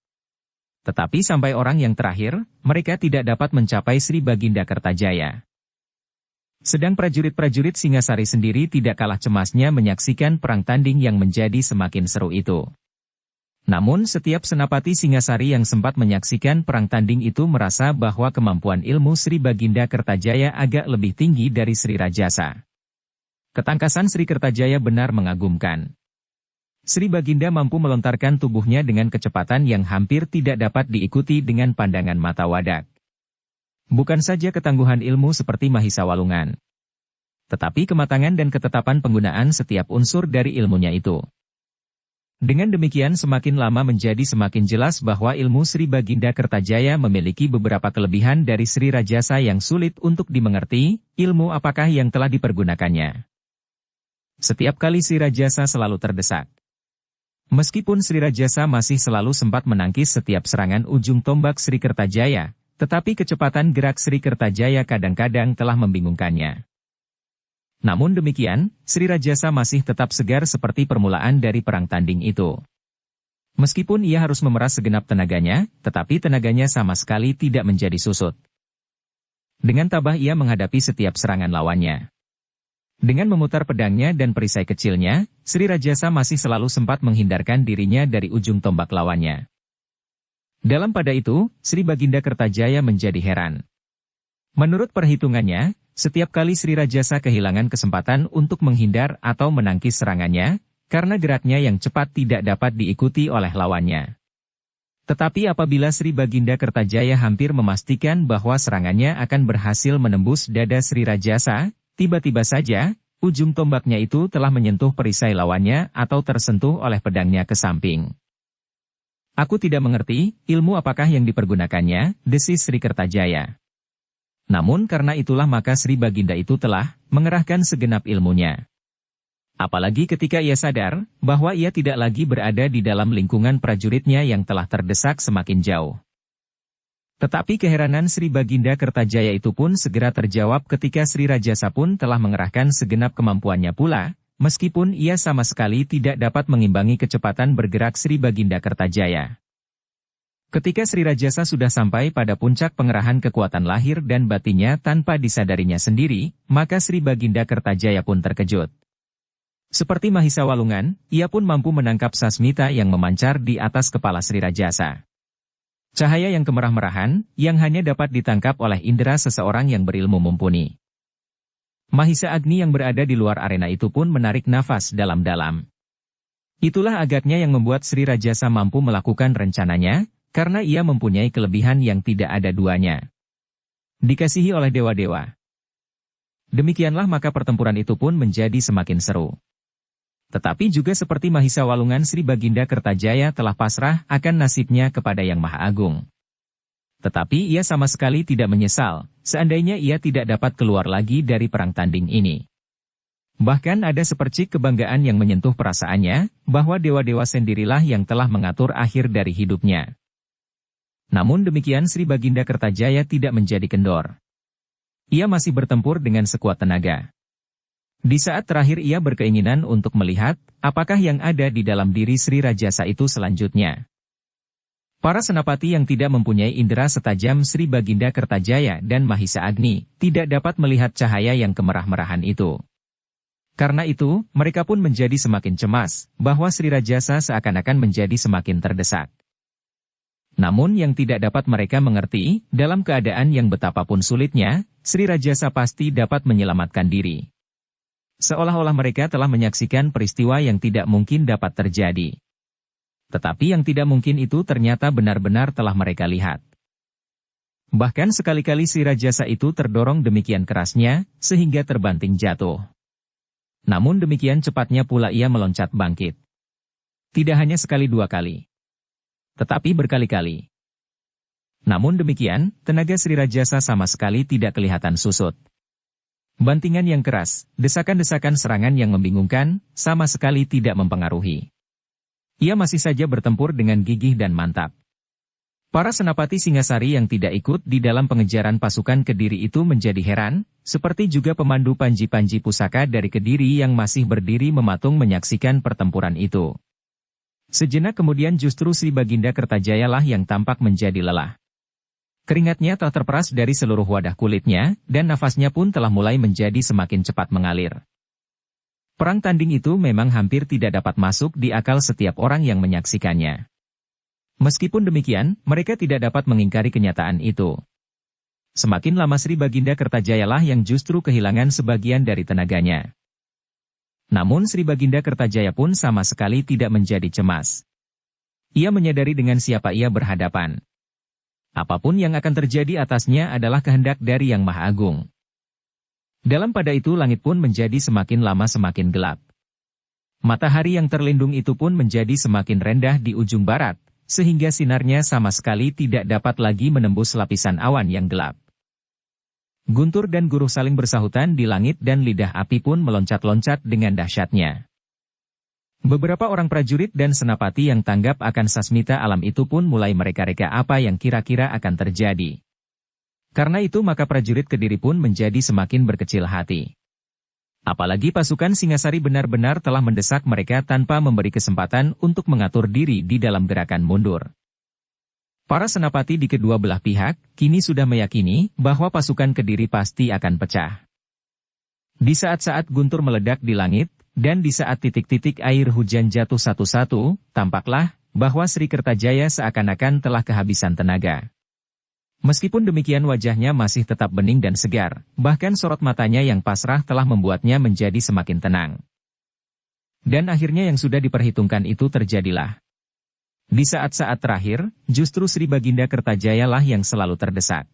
[SPEAKER 1] Tetapi sampai orang yang terakhir, mereka tidak dapat mencapai Sri Baginda Kertajaya. Sedang prajurit-prajurit Singasari sendiri tidak kalah cemasnya menyaksikan perang tanding yang menjadi semakin seru itu. Namun setiap senapati Singasari yang sempat menyaksikan perang tanding itu merasa bahwa kemampuan ilmu Sri Baginda Kertajaya agak lebih tinggi dari Sri Rajasa. Ketangkasan Sri Kertajaya benar mengagumkan. Sri Baginda mampu melontarkan tubuhnya dengan kecepatan yang hampir tidak dapat diikuti dengan pandangan mata wadak. Bukan saja ketangguhan ilmu seperti Mahisa Walungan, tetapi kematangan dan ketetapan penggunaan setiap unsur dari ilmunya itu. Dengan demikian semakin lama menjadi semakin jelas bahwa ilmu Sri Baginda Kertajaya memiliki beberapa kelebihan dari Sri Rajasa yang sulit untuk dimengerti, ilmu apakah yang telah dipergunakannya. Setiap kali Sri Rajasa selalu terdesak. Meskipun Sri Rajasa masih selalu sempat menangkis setiap serangan ujung tombak Sri Kertajaya, tetapi kecepatan gerak Sri Kertajaya kadang-kadang telah membingungkannya. Namun demikian, Sri Rajasa masih tetap segar seperti permulaan dari perang tanding itu. Meskipun ia harus memeras segenap tenaganya, tetapi tenaganya sama sekali tidak menjadi susut. Dengan tabah ia menghadapi setiap serangan lawannya. Dengan memutar pedangnya dan perisai kecilnya, Sri Rajasa masih selalu sempat menghindarkan dirinya dari ujung tombak lawannya. Dalam pada itu, Sri Baginda Kertajaya menjadi heran. Menurut perhitungannya, setiap kali Sri Rajasa kehilangan kesempatan untuk menghindar atau menangkis serangannya, karena geraknya yang cepat tidak dapat diikuti oleh lawannya. Tetapi apabila Sri Baginda Kertajaya hampir memastikan bahwa serangannya akan berhasil menembus dada Sri Rajasa, tiba-tiba saja, ujung tombaknya itu telah menyentuh perisai lawannya atau tersentuh oleh pedangnya ke samping. "Aku tidak mengerti, ilmu apakah yang dipergunakannya," desis Sri Kertajaya. Namun karena itulah maka Sri Baginda itu telah mengerahkan segenap ilmunya. Apalagi ketika ia sadar bahwa ia tidak lagi berada di dalam lingkungan prajuritnya yang telah terdesak semakin jauh. Tetapi keheranan Sri Baginda Kertajaya itu pun segera terjawab ketika Sri Rajasa pun telah mengerahkan segenap kemampuannya pula, meskipun ia sama sekali tidak dapat mengimbangi kecepatan bergerak Sri Baginda Kertajaya. Ketika Sri Rajasa sudah sampai pada puncak pengerahan kekuatan lahir dan batinnya tanpa disadarinya sendiri, maka Sri Baginda Kertajaya pun terkejut. Seperti Mahisa Walungan, ia pun mampu menangkap sasmita yang memancar di atas kepala Sri Rajasa. Cahaya yang kemerah-merahan, yang hanya dapat ditangkap oleh indera seseorang yang berilmu mumpuni. Mahisa Agni yang berada di luar arena itu pun menarik nafas dalam-dalam. Itulah agaknya yang membuat Sri Rajasa mampu melakukan rencananya, karena ia mempunyai kelebihan yang tidak ada duanya. Dikasihi oleh dewa-dewa. Demikianlah maka pertempuran itu pun menjadi semakin seru. Tetapi juga seperti Mahisa Walungan, Sri Baginda Kertajaya telah pasrah akan nasibnya kepada Yang Maha Agung. Tetapi ia sama sekali tidak menyesal, seandainya ia tidak dapat keluar lagi dari perang tanding ini. Bahkan ada sepercik kebanggaan yang menyentuh perasaannya, bahwa dewa-dewa sendirilah yang telah mengatur akhir dari hidupnya. Namun demikian Sri Baginda Kertajaya tidak menjadi kendor. Ia masih bertempur dengan sekuat tenaga. Di saat terakhir ia berkeinginan untuk melihat, apakah yang ada di dalam diri Sri Rajasa itu selanjutnya. Para senapati yang tidak mempunyai indera setajam Sri Baginda Kertajaya dan Mahisa Agni, tidak dapat melihat cahaya yang kemerah-merahan itu. Karena itu, mereka pun menjadi semakin cemas, bahwa Sri Rajasa seakan-akan menjadi semakin terdesak. Namun yang tidak dapat mereka mengerti, dalam keadaan yang betapapun sulitnya, Sri Rajasa pasti dapat menyelamatkan diri. Seolah-olah mereka telah menyaksikan peristiwa yang tidak mungkin dapat terjadi. Tetapi yang tidak mungkin itu ternyata benar-benar telah mereka lihat. Bahkan sekali-kali Sri Rajasa itu terdorong demikian kerasnya, sehingga terbanting jatuh. Namun demikian cepatnya pula ia meloncat bangkit. Tidak hanya sekali dua kali, tetapi berkali-kali. Namun demikian, tenaga Sri Rajasa sama sekali tidak kelihatan susut. Bantingan yang keras, desakan-desakan serangan yang membingungkan, sama sekali tidak mempengaruhi. Ia masih saja bertempur dengan gigih dan mantap. Para senapati Singasari yang tidak ikut di dalam pengejaran pasukan Kediri itu menjadi heran, seperti juga pemandu panji-panji pusaka dari Kediri yang masih berdiri mematung menyaksikan pertempuran itu. Sejenak kemudian justru Sri Baginda Kertajaya lah yang tampak menjadi lelah. Keringatnya telah terperas dari seluruh wadah kulitnya, dan nafasnya pun telah mulai menjadi semakin cepat mengalir. Perang tanding itu memang hampir tidak dapat masuk di akal setiap orang yang menyaksikannya. Meskipun demikian, mereka tidak dapat mengingkari kenyataan itu. Semakin lama Sri Baginda Kertajaya lah yang justru kehilangan sebagian dari tenaganya. Namun Sri Baginda Kertajaya pun sama sekali tidak menjadi cemas. Ia menyadari dengan siapa ia berhadapan. Apapun yang akan terjadi atasnya adalah kehendak dari Yang Maha Agung. Dalam pada itu langit pun menjadi semakin lama semakin gelap. Matahari yang terlindung itu pun menjadi semakin rendah di ujung barat, sehingga sinarnya sama sekali tidak dapat lagi menembus lapisan awan yang gelap. Guntur dan Guruh saling bersahutan di langit dan lidah api pun meloncat-loncat dengan dahsyatnya. Beberapa orang prajurit dan senapati yang tanggap akan sasmita alam itu pun mulai mereka-reka apa yang kira-kira akan terjadi. Karena itu maka prajurit Kediri pun menjadi semakin berkecil hati. Apalagi pasukan Singasari benar-benar telah mendesak mereka tanpa memberi kesempatan untuk mengatur diri di dalam gerakan mundur. Para senapati di kedua belah pihak, kini sudah meyakini bahwa pasukan Kediri pasti akan pecah. Di saat-saat guntur meledak di langit, dan di saat titik-titik air hujan jatuh satu-satu, tampaklah bahwa Sri Kertajaya seakan-akan telah kehabisan tenaga. Meskipun demikian wajahnya masih tetap bening dan segar, bahkan sorot matanya yang pasrah telah membuatnya menjadi semakin tenang. Dan akhirnya yang sudah diperhitungkan itu terjadilah. Di saat-saat terakhir, justru Sri Baginda Kertajaya lah yang selalu terdesak.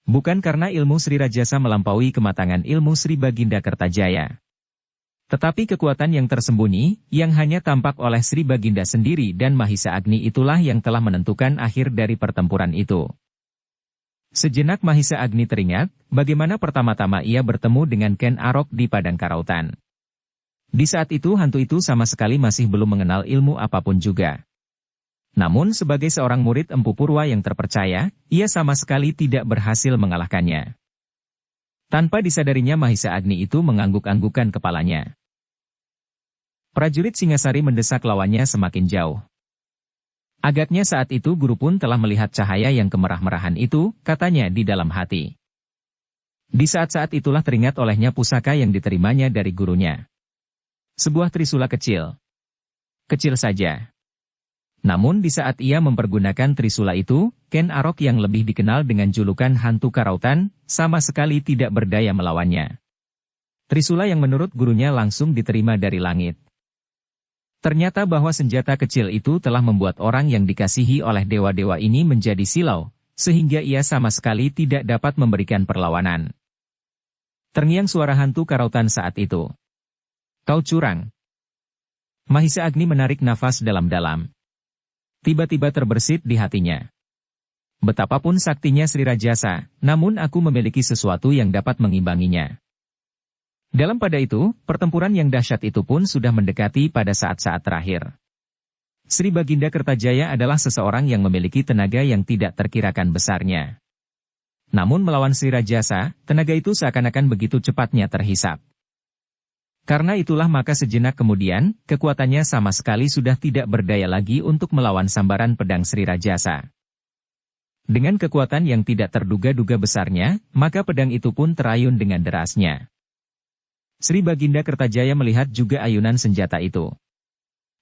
[SPEAKER 1] Bukan karena ilmu Sri Rajasa melampaui kematangan ilmu Sri Baginda Kertajaya. Tetapi kekuatan yang tersembunyi, yang hanya tampak oleh Sri Baginda sendiri dan Mahisa Agni itulah yang telah menentukan akhir dari pertempuran itu. Sejenak Mahisa Agni teringat, bagaimana pertama-tama ia bertemu dengan Ken Arok di Padang Karautan. Di saat itu hantu itu sama sekali masih belum mengenal ilmu apapun juga. Namun sebagai seorang murid Empu Purwa yang terpercaya, ia sama sekali tidak berhasil mengalahkannya. Tanpa disadarinya Mahisa Agni itu mengangguk-anggukan kepalanya. Prajurit Singasari mendesak lawannya semakin jauh. Agaknya saat itu guru pun telah melihat cahaya yang kemerah-merahan itu, katanya di dalam hati. Di saat-saat itulah teringat olehnya pusaka yang diterimanya dari gurunya. Sebuah trisula kecil. Kecil saja. Namun di saat ia mempergunakan trisula itu, Ken Arok yang lebih dikenal dengan julukan Hantu Karautan, sama sekali tidak berdaya melawannya. Trisula yang menurut gurunya langsung diterima dari langit. Ternyata bahwa senjata kecil itu telah membuat orang yang dikasihi oleh dewa-dewa ini menjadi silau, sehingga ia sama sekali tidak dapat memberikan perlawanan. Terngiang suara Hantu Karautan saat itu. Kau curang. Mahisa Agni menarik nafas dalam-dalam. Tiba-tiba terbersit di hatinya. Betapapun saktinya Sri Rajasa, namun aku memiliki sesuatu yang dapat mengimbanginya. Dalam pada itu, pertempuran yang dahsyat itu pun sudah mendekati pada saat-saat terakhir. Sri Baginda Kertajaya adalah seseorang yang memiliki tenaga yang tidak terkirakan besarnya. Namun melawan Sri Rajasa, tenaga itu seakan-akan begitu cepatnya terhisap. Karena itulah maka sejenak kemudian, kekuatannya sama sekali sudah tidak berdaya lagi untuk melawan sambaran pedang Sri Rajasa. Dengan kekuatan yang tidak terduga-duga besarnya, maka pedang itu pun terayun dengan derasnya. Sri Baginda Kertajaya melihat juga ayunan senjata itu.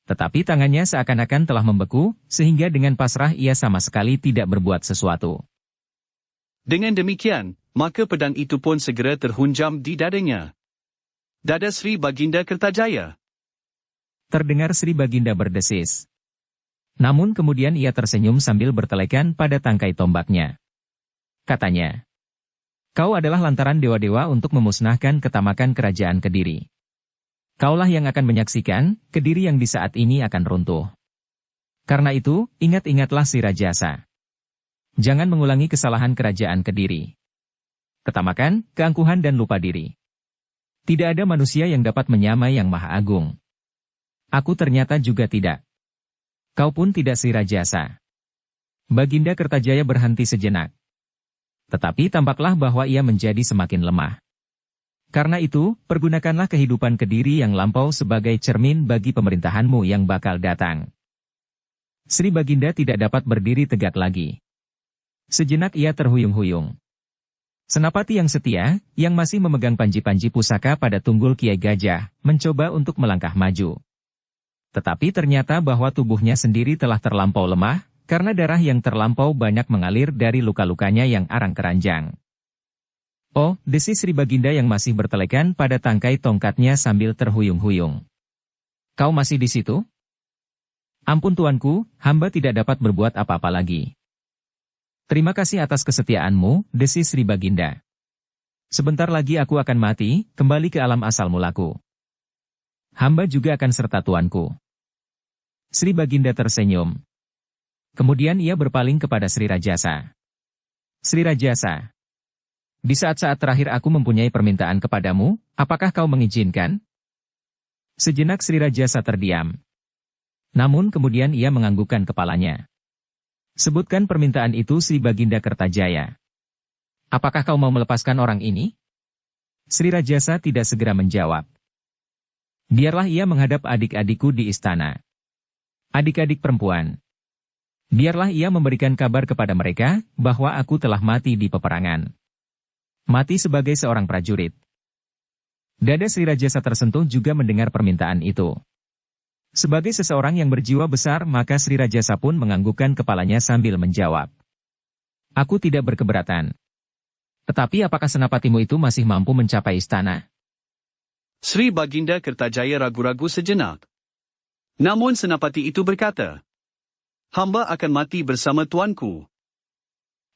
[SPEAKER 1] Tetapi tangannya seakan-akan telah membeku, sehingga dengan pasrah ia sama sekali tidak berbuat sesuatu.
[SPEAKER 2] Dengan demikian, maka pedang itu pun segera terhunjam di dadanya. Dada Sri Baginda Kertajaya.
[SPEAKER 1] Terdengar Sri Baginda berdesis. Namun kemudian ia tersenyum sambil bertelekan pada tangkai tombaknya. Katanya, kau adalah lantaran dewa-dewa untuk memusnahkan ketamakan kerajaan Kediri. Kaulah yang akan menyaksikan, Kediri yang di saat ini akan runtuh. Karena itu, ingat-ingatlah si Rajasa. Jangan mengulangi kesalahan kerajaan Kediri. Ketamakan, keangkuhan dan lupa diri. Tidak ada manusia yang dapat menyamai yang Maha Agung. Aku ternyata juga tidak. Kau pun tidak si Rajasa. Baginda Kertajaya berhenti sejenak. Tetapi tampaklah bahwa ia menjadi semakin lemah. Karena itu, pergunakanlah kehidupan Kediri yang lampau sebagai cermin bagi pemerintahanmu yang bakal datang. Sri Baginda tidak dapat berdiri tegak lagi. Sejenak ia terhuyung-huyung. Senapati yang setia, yang masih memegang panji-panji pusaka pada tunggul Kiai Gajah, mencoba untuk melangkah maju. Tetapi ternyata bahwa tubuhnya sendiri telah terlampau lemah, karena darah yang terlampau banyak mengalir dari luka-lukanya yang arang keranjang. Oh, desis Sri Baginda yang masih bertelekan pada tangkai tongkatnya sambil terhuyung-huyung. Kau masih di situ? Ampun tuanku, hamba tidak dapat berbuat apa-apa lagi. Terima kasih atas kesetiaanmu, desis Sri Baginda. Sebentar lagi aku akan mati, kembali ke alam asal mulaku. Hamba juga akan serta tuanku. Sri Baginda tersenyum. Kemudian ia berpaling kepada Sri Rajasa. Sri Rajasa, di saat-saat terakhir aku mempunyai permintaan kepadamu, apakah kau mengizinkan? Sejenak Sri Rajasa terdiam. Namun kemudian ia menganggukkan kepalanya. Sebutkan permintaan itu Sri Baginda Kertajaya. Apakah kau mau melepaskan orang ini? Sri Rajasa tidak segera menjawab. Biarlah ia menghadap adik-adikku di istana. Adik-adik perempuan. Biarlah ia memberikan kabar kepada mereka, bahwa aku telah mati di peperangan. Mati sebagai seorang prajurit. Dada Sri Rajasa tersentuh juga mendengar permintaan itu. Sebagai seseorang yang berjiwa besar maka Sri Rajasa pun menganggukkan kepalanya sambil menjawab. Aku tidak berkeberatan. Tetapi apakah senapatimu itu masih mampu mencapai istana?
[SPEAKER 2] Sri Baginda Kertajaya ragu-ragu sejenak. Namun senapati itu berkata, hamba akan mati bersama tuanku.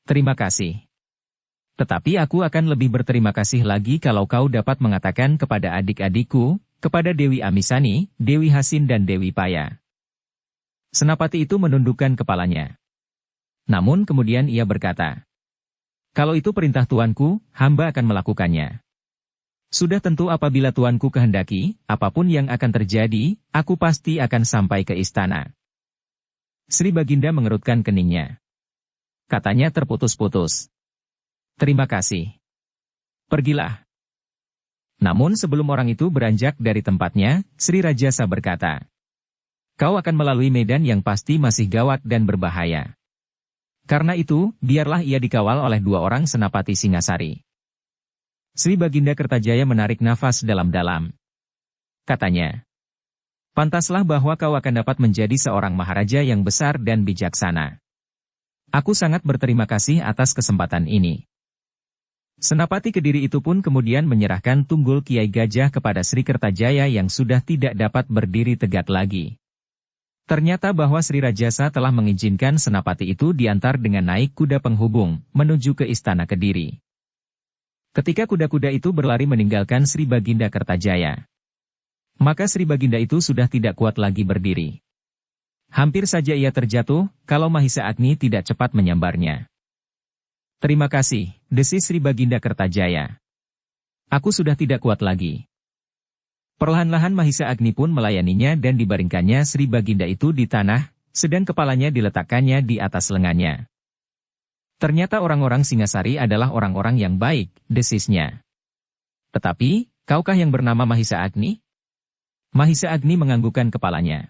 [SPEAKER 1] Terima kasih. Tetapi aku akan lebih berterima kasih lagi kalau kau dapat mengatakan kepada adik-adikku, kepada Dewi Amisani, Dewi Hasin dan Dewi Paya. Senapati itu menundukkan kepalanya. Namun kemudian ia berkata, kalau itu perintah tuanku, hamba akan melakukannya. Sudah tentu apabila tuanku kehendaki, apapun yang akan terjadi, aku pasti akan sampai ke istana. Sri Baginda mengerutkan keningnya. Katanya terputus-putus. Terima kasih. Pergilah. Namun sebelum orang itu beranjak dari tempatnya, Sri Rajasa berkata, kau akan melalui medan yang pasti masih gawat dan berbahaya. Karena itu, biarlah ia dikawal oleh 2 orang senapati Singasari. Sri Baginda Kertajaya menarik nafas dalam-dalam. Katanya, pantaslah bahwa kau akan dapat menjadi seorang maharaja yang besar dan bijaksana. Aku sangat berterima kasih atas kesempatan ini. Senapati Kediri itu pun kemudian menyerahkan tunggul Kiai Gajah kepada Sri Kertajaya yang sudah tidak dapat berdiri tegak lagi. Ternyata bahwa Sri Rajasa telah mengizinkan senapati itu diantar dengan naik kuda penghubung, menuju ke Istana Kediri. Ketika kuda-kuda itu berlari meninggalkan Sri Baginda Kertajaya, maka Sri Baginda itu sudah tidak kuat lagi berdiri. Hampir saja ia terjatuh, kalau Mahisa Agni tidak cepat menyambarnya. Terima kasih, desis Sri Baginda Kertajaya. Aku sudah tidak kuat lagi. Perlahan-lahan Mahisa Agni pun melayaninya dan dibaringkannya Sri Baginda itu di tanah, sedang kepalanya diletakkannya di atas lengannya. Ternyata orang-orang Singasari adalah orang-orang yang baik, desisnya. Tetapi, kaukah yang bernama Mahisa Agni? Mahisa Agni menganggukkan kepalanya.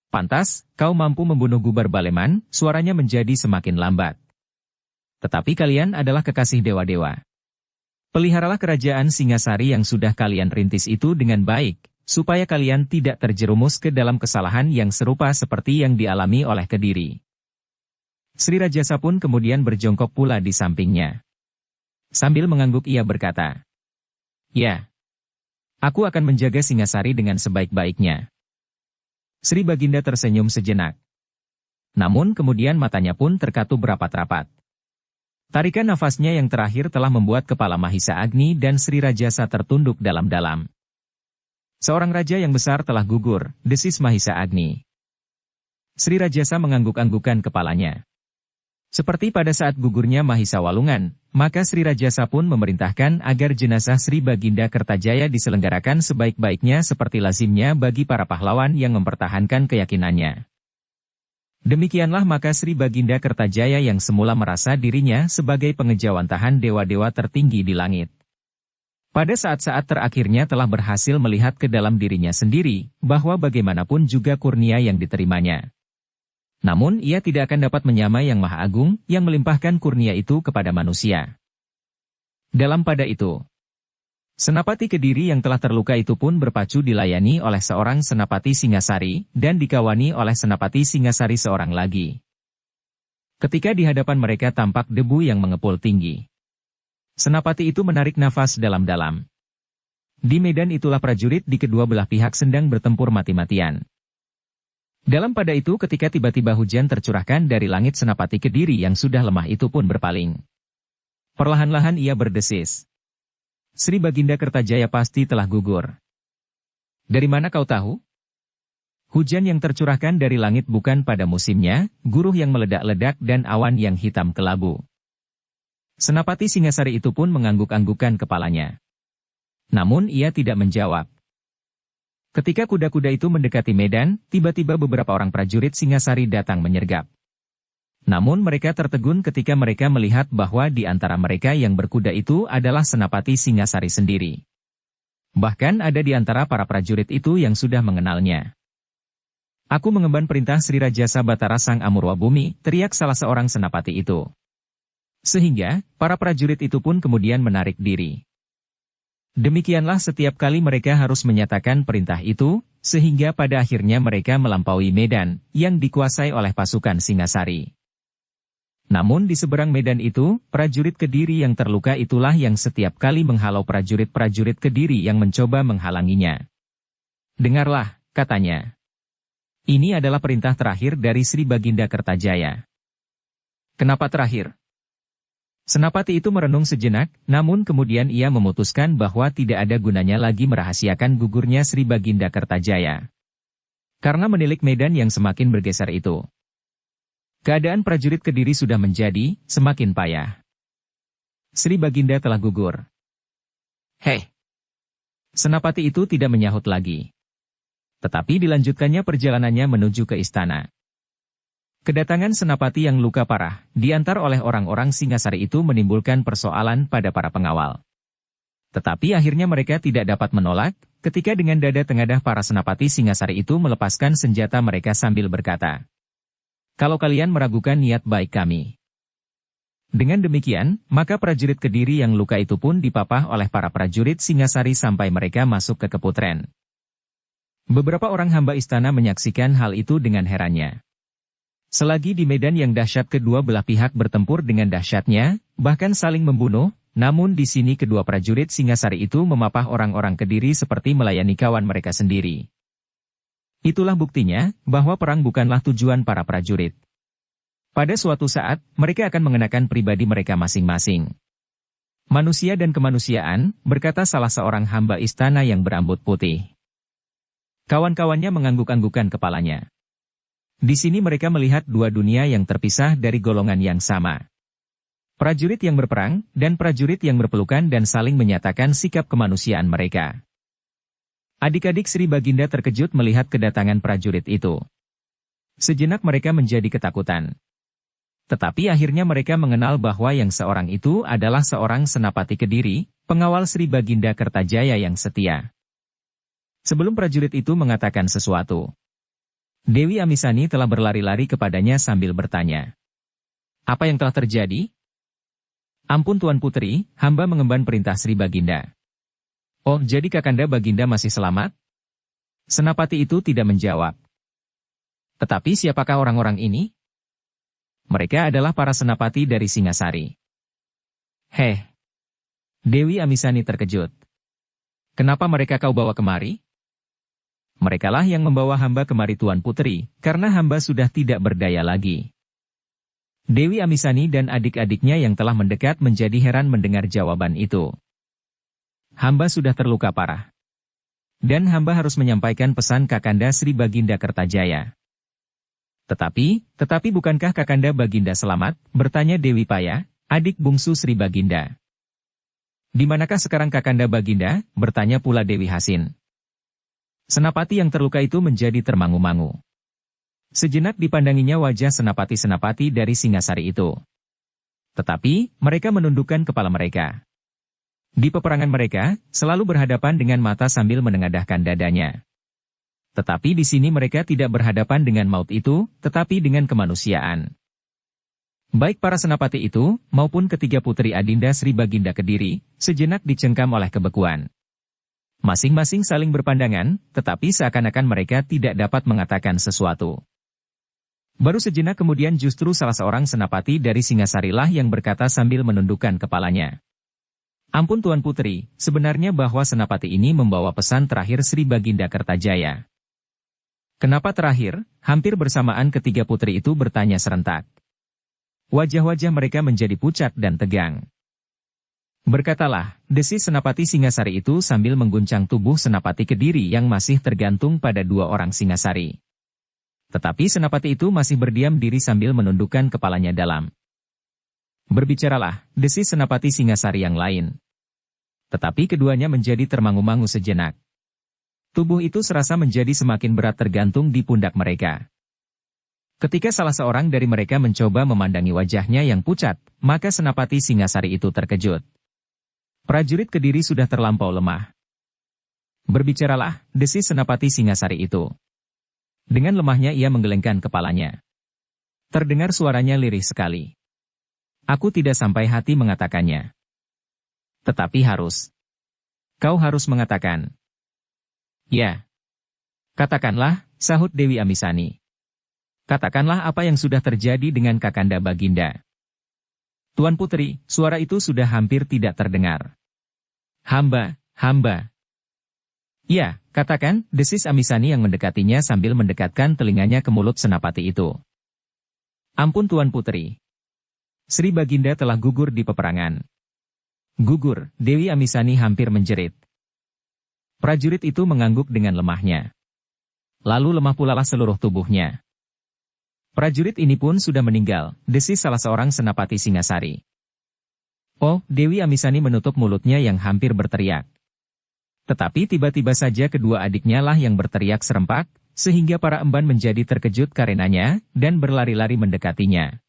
[SPEAKER 1] Pantas, kau mampu membunuh Gubar Baleman, suaranya menjadi semakin lambat. Tetapi kalian adalah kekasih dewa-dewa. Peliharalah kerajaan Singasari yang sudah kalian rintis itu dengan baik, supaya kalian tidak terjerumus ke dalam kesalahan yang serupa seperti yang dialami oleh Kediri. Sri Rajasa pun kemudian berjongkok pula di sampingnya. Sambil mengangguk ia berkata, ya, aku akan menjaga Singasari dengan sebaik-baiknya. Sri Baginda tersenyum sejenak. Namun kemudian matanya pun terkatup rapat-rapat. Tarikan nafasnya yang terakhir telah membuat kepala Mahisa Agni dan Sri Rajasa tertunduk dalam-dalam. Seorang raja yang besar telah gugur, desis Mahisa Agni. Sri Rajasa mengangguk-anggukan kepalanya. Seperti pada saat gugurnya Mahisa Walungan, maka Sri Rajasa pun memerintahkan agar jenazah Sri Baginda Kertajaya diselenggarakan sebaik-baiknya seperti lazimnya bagi para pahlawan yang mempertahankan keyakinannya. Demikianlah maka Sri Baginda Kertajaya yang semula merasa dirinya sebagai pengejawantahan dewa-dewa tertinggi di langit. Pada saat-saat terakhirnya telah berhasil melihat ke dalam dirinya sendiri, bahwa bagaimanapun juga kurnia yang diterimanya. Namun ia tidak akan dapat menyamai Yang Maha Agung, yang melimpahkan kurnia itu kepada manusia. Dalam pada itu, Senapati Kediri yang telah terluka itu pun berpacu dilayani oleh seorang Senapati Singasari, dan dikawani oleh Senapati Singasari seorang lagi. Ketika di hadapan mereka tampak debu yang mengepul tinggi. Senapati itu menarik nafas dalam-dalam. Di medan itulah prajurit di kedua belah pihak sedang bertempur mati-matian. Dalam pada itu ketika tiba-tiba hujan tercurahkan dari langit, Senapati Kediri yang sudah lemah itu pun berpaling. Perlahan-lahan ia berdesis. Sri Baginda Kertajaya pasti telah gugur. Dari mana kau tahu? Hujan yang tercurahkan dari langit bukan pada musimnya, guruh yang meledak-ledak dan awan yang hitam kelabu. Senapati Singasari itu pun mengangguk-anggukkan kepalanya. Namun ia tidak menjawab. Ketika kuda-kuda itu mendekati medan, tiba-tiba beberapa orang prajurit Singasari datang menyergap. Namun mereka tertegun ketika mereka melihat bahwa di antara mereka yang berkuda itu adalah Senapati Singasari sendiri. Bahkan ada di antara para prajurit itu yang sudah mengenalnya. Aku mengemban perintah Sri Rajasa Batara Sang Amurwa Bumi, teriak salah seorang senapati itu. Sehingga, para prajurit itu pun kemudian menarik diri. Demikianlah setiap kali mereka harus menyatakan perintah itu, sehingga pada akhirnya mereka melampaui medan, yang dikuasai oleh pasukan Singasari. Namun di seberang medan itu, prajurit Kediri yang terluka itulah yang setiap kali menghalau prajurit-prajurit Kediri yang mencoba menghalanginya. Dengarlah, katanya. Ini adalah perintah terakhir dari Sri Baginda Kertajaya. Kenapa terakhir? Senapati itu merenung sejenak, namun kemudian ia memutuskan bahwa tidak ada gunanya lagi merahasiakan gugurnya Sri Baginda Kertajaya. Karena menilik medan yang semakin bergeser itu. Keadaan prajurit Kediri sudah menjadi semakin payah. Sri Baginda telah gugur. Hei! Senapati itu tidak menyahut lagi. Tetapi dilanjutkannya perjalanannya menuju ke istana. Kedatangan Senapati yang luka parah, diantar oleh orang-orang Singasari itu menimbulkan persoalan pada para pengawal. Tetapi akhirnya mereka tidak dapat menolak, ketika dengan dada tengadah para Senapati Singasari itu melepaskan senjata mereka sambil berkata, "Kalau kalian meragukan niat baik kami." Dengan demikian, maka prajurit Kediri yang luka itu pun dipapah oleh para prajurit Singasari sampai mereka masuk ke Keputren. Beberapa orang hamba istana menyaksikan hal itu dengan herannya. Selagi di medan yang dahsyat kedua belah pihak bertempur dengan dahsyatnya, bahkan saling membunuh, namun di sini kedua prajurit Singasari itu memapah orang-orang Kediri seperti melayani kawan mereka sendiri. Itulah buktinya, bahwa perang bukanlah tujuan para prajurit. Pada suatu saat, mereka akan mengenakan pribadi mereka masing-masing. Manusia dan kemanusiaan, berkata salah seorang hamba istana yang berambut putih. Kawan-kawannya mengangguk-anggukan kepalanya. Di sini mereka melihat dua dunia yang terpisah dari golongan yang sama. Prajurit yang berperang, dan prajurit yang berpelukan dan saling menyatakan sikap kemanusiaan mereka. Adik-adik Sri Baginda terkejut melihat kedatangan prajurit itu. Sejenak mereka menjadi ketakutan. Tetapi akhirnya mereka mengenal bahwa yang seorang itu adalah seorang Senapati Kediri, pengawal Sri Baginda Kertajaya yang setia. Sebelum prajurit itu mengatakan sesuatu, Dewi Amisani telah berlari-lari kepadanya sambil bertanya, "Apa yang telah terjadi?" "Ampun Tuan Putri, hamba mengemban perintah Sri Baginda." "Oh, jadi Kakanda Baginda masih selamat?" Senapati itu tidak menjawab. "Tetapi siapakah orang-orang ini?" "Mereka adalah para senapati dari Singasari." "Heh." Dewi Amisani terkejut. "Kenapa mereka kau bawa kemari?" "Merekalah yang membawa hamba kemari Tuan Putri, karena hamba sudah tidak berdaya lagi." Dewi Amisani dan adik-adiknya yang telah mendekat menjadi heran mendengar jawaban itu. "Hamba sudah terluka parah. Dan hamba harus menyampaikan pesan Kakanda Sri Baginda Kertajaya." Tetapi bukankah Kakanda Baginda selamat?" bertanya Dewi Paya, adik bungsu Sri Baginda. "Di manakah sekarang Kakanda Baginda?" bertanya pula Dewi Hasin. Senapati yang terluka itu menjadi termangu-mangu. Sejenak dipandanginya wajah senapati-senapati dari Singasari itu. Tetapi, mereka menundukkan kepala mereka. Di peperangan mereka, selalu berhadapan dengan mata sambil menengadahkan dadanya. Tetapi di sini mereka tidak berhadapan dengan maut itu, tetapi dengan kemanusiaan. Baik para senapati itu, maupun ketiga putri Adinda Sri Baginda Kediri, sejenak dicengkam oleh kebekuan. Masing-masing saling berpandangan, tetapi seakan-akan mereka tidak dapat mengatakan sesuatu. Baru sejenak kemudian justru salah seorang senapati dari Singasarilah yang berkata sambil menundukkan kepalanya. "Ampun Tuan Putri, sebenarnya bahwa senapati ini membawa pesan terakhir Sri Baginda Kertajaya." "Kenapa terakhir?" hampir bersamaan ketiga putri itu bertanya serentak. Wajah-wajah mereka menjadi pucat dan tegang. "Berkatalah," desis Senapati Singasari itu sambil mengguncang tubuh Senapati Kediri yang masih tergantung pada dua orang Singasari. Tetapi Senapati itu masih berdiam diri sambil menundukkan kepalanya dalam. "Berbicaralah," desis Senapati Singasari yang lain. Tetapi keduanya menjadi termangu-mangu sejenak. Tubuh itu serasa menjadi semakin berat tergantung di pundak mereka. Ketika salah seorang dari mereka mencoba memandangi wajahnya yang pucat, maka Senapati Singasari itu terkejut. Prajurit Kediri sudah terlampau lemah. "Berbicaralah," desis Senapati Singasari itu. Dengan lemahnya ia menggelengkan kepalanya. Terdengar suaranya lirih sekali. "Aku tidak sampai hati mengatakannya. Tetapi harus. Kau harus mengatakan." "Ya." "Katakanlah," sahut Dewi Amisani. "Katakanlah apa yang sudah terjadi dengan Kakanda Baginda." "Tuan Putri," suara itu sudah hampir tidak terdengar. Hamba." "Ya, katakan," desis Amisani yang mendekatinya sambil mendekatkan telinganya ke mulut senapati itu. "Ampun Tuan Putri. Sri Baginda telah gugur di peperangan." "Gugur?" Dewi Amisani hampir menjerit. Prajurit itu mengangguk dengan lemahnya. Lalu lemah pula seluruh tubuhnya. "Prajurit ini pun sudah meninggal," desis salah seorang senapati Singasari. "Oh," Dewi Amisani menutup mulutnya yang hampir berteriak. Tetapi tiba-tiba saja kedua adiknya lah yang berteriak serempak, sehingga para emban menjadi terkejut karenanya, dan berlari-lari mendekatinya.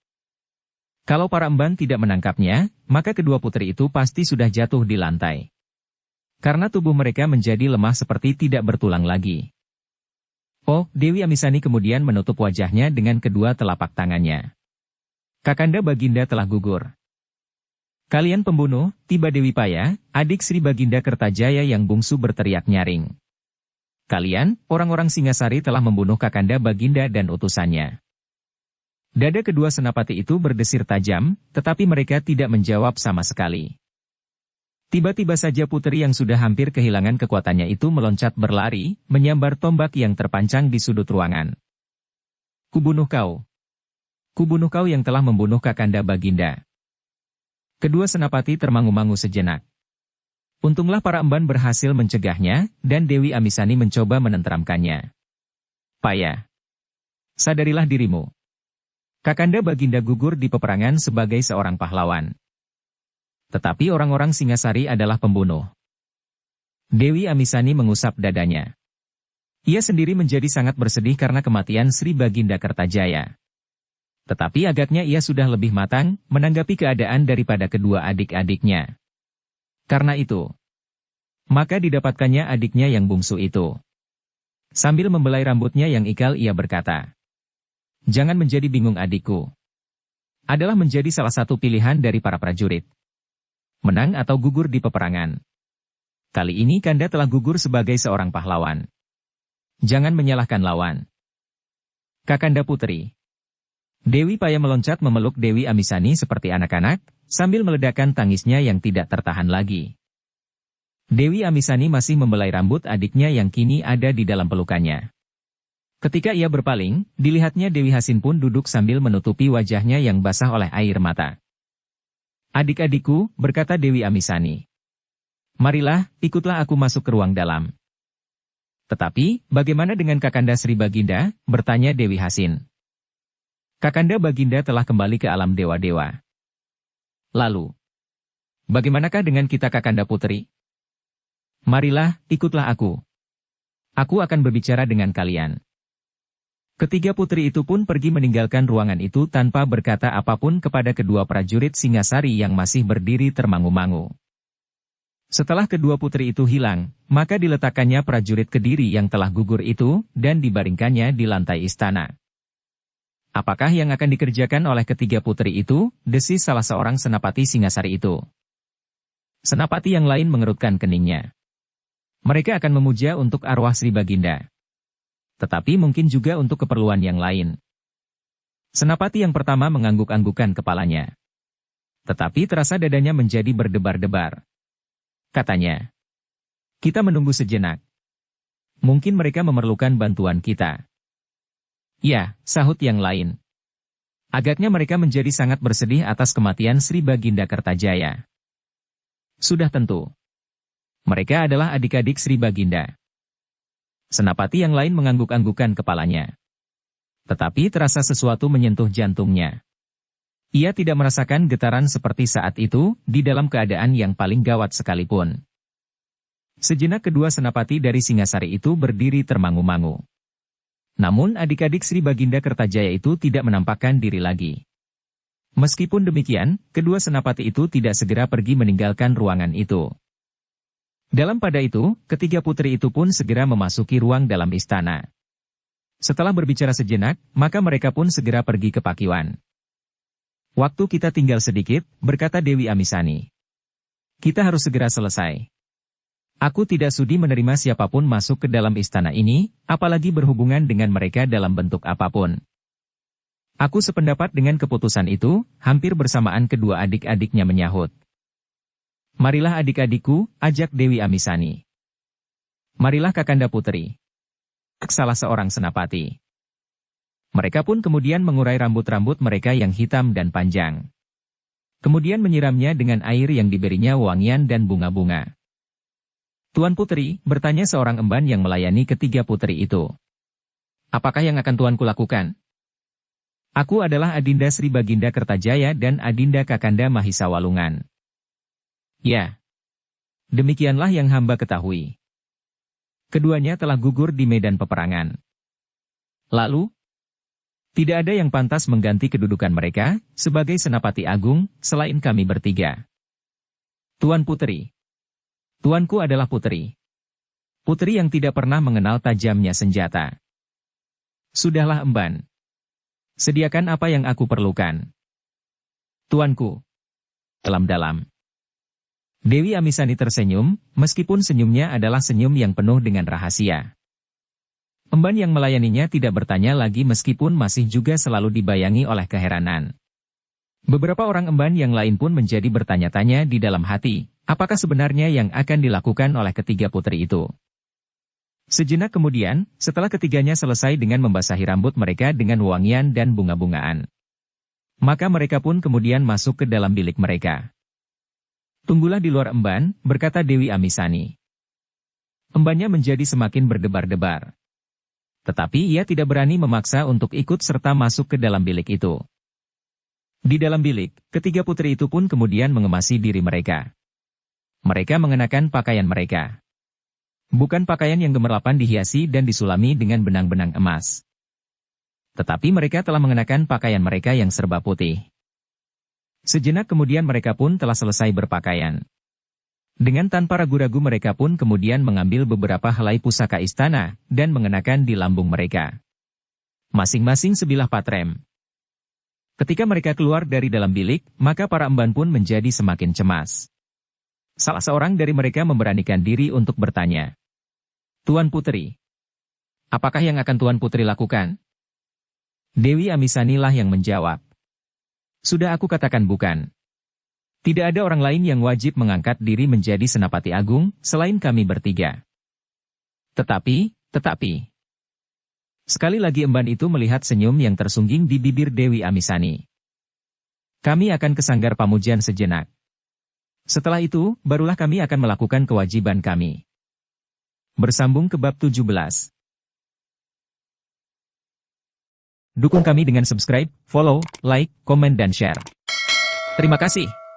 [SPEAKER 1] Kalau para emban tidak menangkapnya, maka kedua putri itu pasti sudah jatuh di lantai. Karena tubuh mereka menjadi lemah seperti tidak bertulang lagi. Oh, Dewi Amisani kemudian menutup wajahnya dengan kedua telapak tangannya. Kakanda Baginda telah gugur. Kalian pembunuh, tiba Dewi Paya, adik Sri Baginda Kertajaya yang bungsu berteriak nyaring. Kalian, orang-orang Singasari telah membunuh Kakanda Baginda dan utusannya. Dada kedua senapati itu berdesir tajam, tetapi mereka tidak menjawab sama sekali. Tiba-tiba saja putri yang sudah hampir kehilangan kekuatannya itu meloncat berlari, menyambar tombak yang terpancang di sudut ruangan. Kubunuh kau. Kubunuh kau yang telah membunuh Kakanda Baginda. Kedua senapati termangu-mangu sejenak. Untunglah para emban berhasil mencegahnya, dan Dewi Amisani mencoba menenteramkannya. Paya. Sadarilah dirimu. Kakanda Baginda gugur di peperangan sebagai seorang pahlawan. Tetapi orang-orang Singasari adalah pembunuh. Dewi Amisani mengusap dadanya. Ia sendiri menjadi sangat bersedih karena kematian Sri Baginda Kertajaya. Tetapi agaknya ia sudah lebih matang, menanggapi keadaan daripada kedua adik-adiknya. Karena itu, maka didapatkannya adiknya yang bungsu itu. Sambil membelai rambutnya yang ikal ia berkata, "Jangan menjadi bingung adikku. Adalah menjadi salah satu pilihan dari para prajurit. Menang atau gugur di peperangan. Kali ini Kanda telah gugur sebagai seorang pahlawan. Jangan menyalahkan lawan." Kakanda Putri. Dewi Paya meloncat memeluk Dewi Amisani seperti anak-anak, sambil meledakkan tangisnya yang tidak tertahan lagi. Dewi Amisani masih membelai rambut adiknya yang kini ada di dalam pelukannya. Ketika ia berpaling, dilihatnya Dewi Hasin pun duduk sambil menutupi wajahnya yang basah oleh air mata. "Adik-adikku," berkata Dewi Amisani. "Marilah, ikutlah aku masuk ke ruang dalam." "Tetapi, bagaimana dengan Kakanda Sri Baginda?" bertanya Dewi Hasin. "Kakanda Baginda telah kembali ke alam dewa-dewa." "Lalu, bagaimanakah dengan kita Kakanda Putri?" "Marilah, ikutlah aku. Aku akan berbicara dengan kalian." Ketiga putri itu pun pergi meninggalkan ruangan itu tanpa berkata apapun kepada kedua prajurit Singasari yang masih berdiri termangu-mangu. Setelah kedua putri itu hilang, maka diletakkannya prajurit Kediri yang telah gugur itu, dan dibaringkannya di lantai istana. "Apakah yang akan dikerjakan oleh ketiga putri itu?" desis salah seorang senapati Singasari itu. Senapati yang lain mengerutkan keningnya. "Mereka akan memuja untuk arwah Sri Baginda. Tetapi mungkin juga untuk keperluan yang lain." Senapati yang pertama mengangguk-anggukan kepalanya. Tetapi terasa dadanya menjadi berdebar-debar. Katanya, "Kita menunggu sejenak. Mungkin mereka memerlukan bantuan kita." "Ya," sahut yang lain. "Agaknya mereka menjadi sangat bersedih atas kematian Sri Baginda Kertajaya." "Sudah tentu. Mereka adalah adik-adik Sri Baginda." Senapati yang lain mengangguk-anggukan kepalanya. Tetapi terasa sesuatu menyentuh jantungnya. Ia tidak merasakan getaran seperti saat itu, di dalam keadaan yang paling gawat sekalipun. Sejenak kedua senapati dari Singasari itu berdiri termangu-mangu. Namun adik-adik Sri Baginda Kertajaya itu tidak menampakkan diri lagi. Meskipun demikian, kedua senapati itu tidak segera pergi meninggalkan ruangan itu. Dalam pada itu, ketiga putri itu pun segera memasuki ruang dalam istana. Setelah berbicara sejenak, maka mereka pun segera pergi ke Pakiwan. "Waktu kita tinggal sedikit," berkata Dewi Amisani. "Kita harus segera selesai. Aku tidak sudi menerima siapapun masuk ke dalam istana ini, apalagi berhubungan dengan mereka dalam bentuk apapun." Aku sependapat dengan keputusan itu, hampir bersamaan kedua adik-adiknya menyahut. "Marilah adik-adikku," ajak Dewi Amisani. "Marilah Kakanda Putri." Salah seorang senapati. Mereka pun kemudian mengurai rambut-rambut mereka yang hitam dan panjang. Kemudian menyiramnya dengan air yang diberinya wangian dan bunga-bunga. "Tuan Putri," bertanya seorang emban yang melayani ketiga putri itu. "Apakah yang akan tuanku lakukan?" "Aku adalah Adinda Sri Baginda Kertajaya dan Adinda Kakanda Mahisa Walungan." "Ya. Demikianlah yang hamba ketahui. Keduanya telah gugur di medan peperangan. Lalu, tidak ada yang pantas mengganti kedudukan mereka sebagai Senapati Agung selain kami bertiga. Tuan Puteri. Tuanku adalah puteri. Puteri yang tidak pernah mengenal tajamnya senjata. Sudahlah emban. Sediakan apa yang aku perlukan. Tuanku. Dalam-dalam. Dewi Amisani tersenyum, meskipun senyumnya adalah senyum yang penuh dengan rahasia. Emban yang melayaninya tidak bertanya lagi meskipun masih juga selalu dibayangi oleh keheranan. Beberapa orang emban yang lain pun menjadi bertanya-tanya di dalam hati, apakah sebenarnya yang akan dilakukan oleh ketiga putri itu. Sejenak kemudian, setelah ketiganya selesai dengan membasahi rambut mereka dengan wangian dan bunga-bungaan, maka mereka pun kemudian masuk ke dalam bilik mereka. Tunggulah di luar emban, berkata Dewi Amisani. Embannya menjadi semakin berdebar-debar. Tetapi ia tidak berani memaksa untuk ikut serta masuk ke dalam bilik itu. Di dalam bilik, ketiga putri itu pun kemudian mengemasi diri mereka. Mereka mengenakan pakaian mereka. Bukan pakaian yang gemerlapan dihiasi dan disulami dengan benang-benang emas. Tetapi mereka telah mengenakan pakaian mereka yang serba putih. Sejenak kemudian mereka pun telah selesai berpakaian. Dengan tanpa ragu-ragu mereka pun kemudian mengambil beberapa helai pusaka istana dan mengenakan di lambung mereka. Masing-masing sebilah patrem. Ketika mereka keluar dari dalam bilik, maka para emban pun menjadi semakin cemas. Salah seorang dari mereka memberanikan diri untuk bertanya. Tuan Puteri, apakah yang akan Tuan Puteri lakukan? Dewi Amisani lah yang menjawab. Sudah aku katakan bukan. Tidak ada orang lain yang wajib mengangkat diri menjadi Senapati Agung selain kami bertiga. Tetapi. Sekali lagi emban itu melihat senyum yang tersungging di bibir Dewi Amisani. Kami akan ke Sanggar Pamujan sejenak. Setelah itu, barulah kami akan melakukan kewajiban kami. Bersambung ke bab 17. Dukung kami dengan subscribe, follow, like, komen dan share. Terima kasih.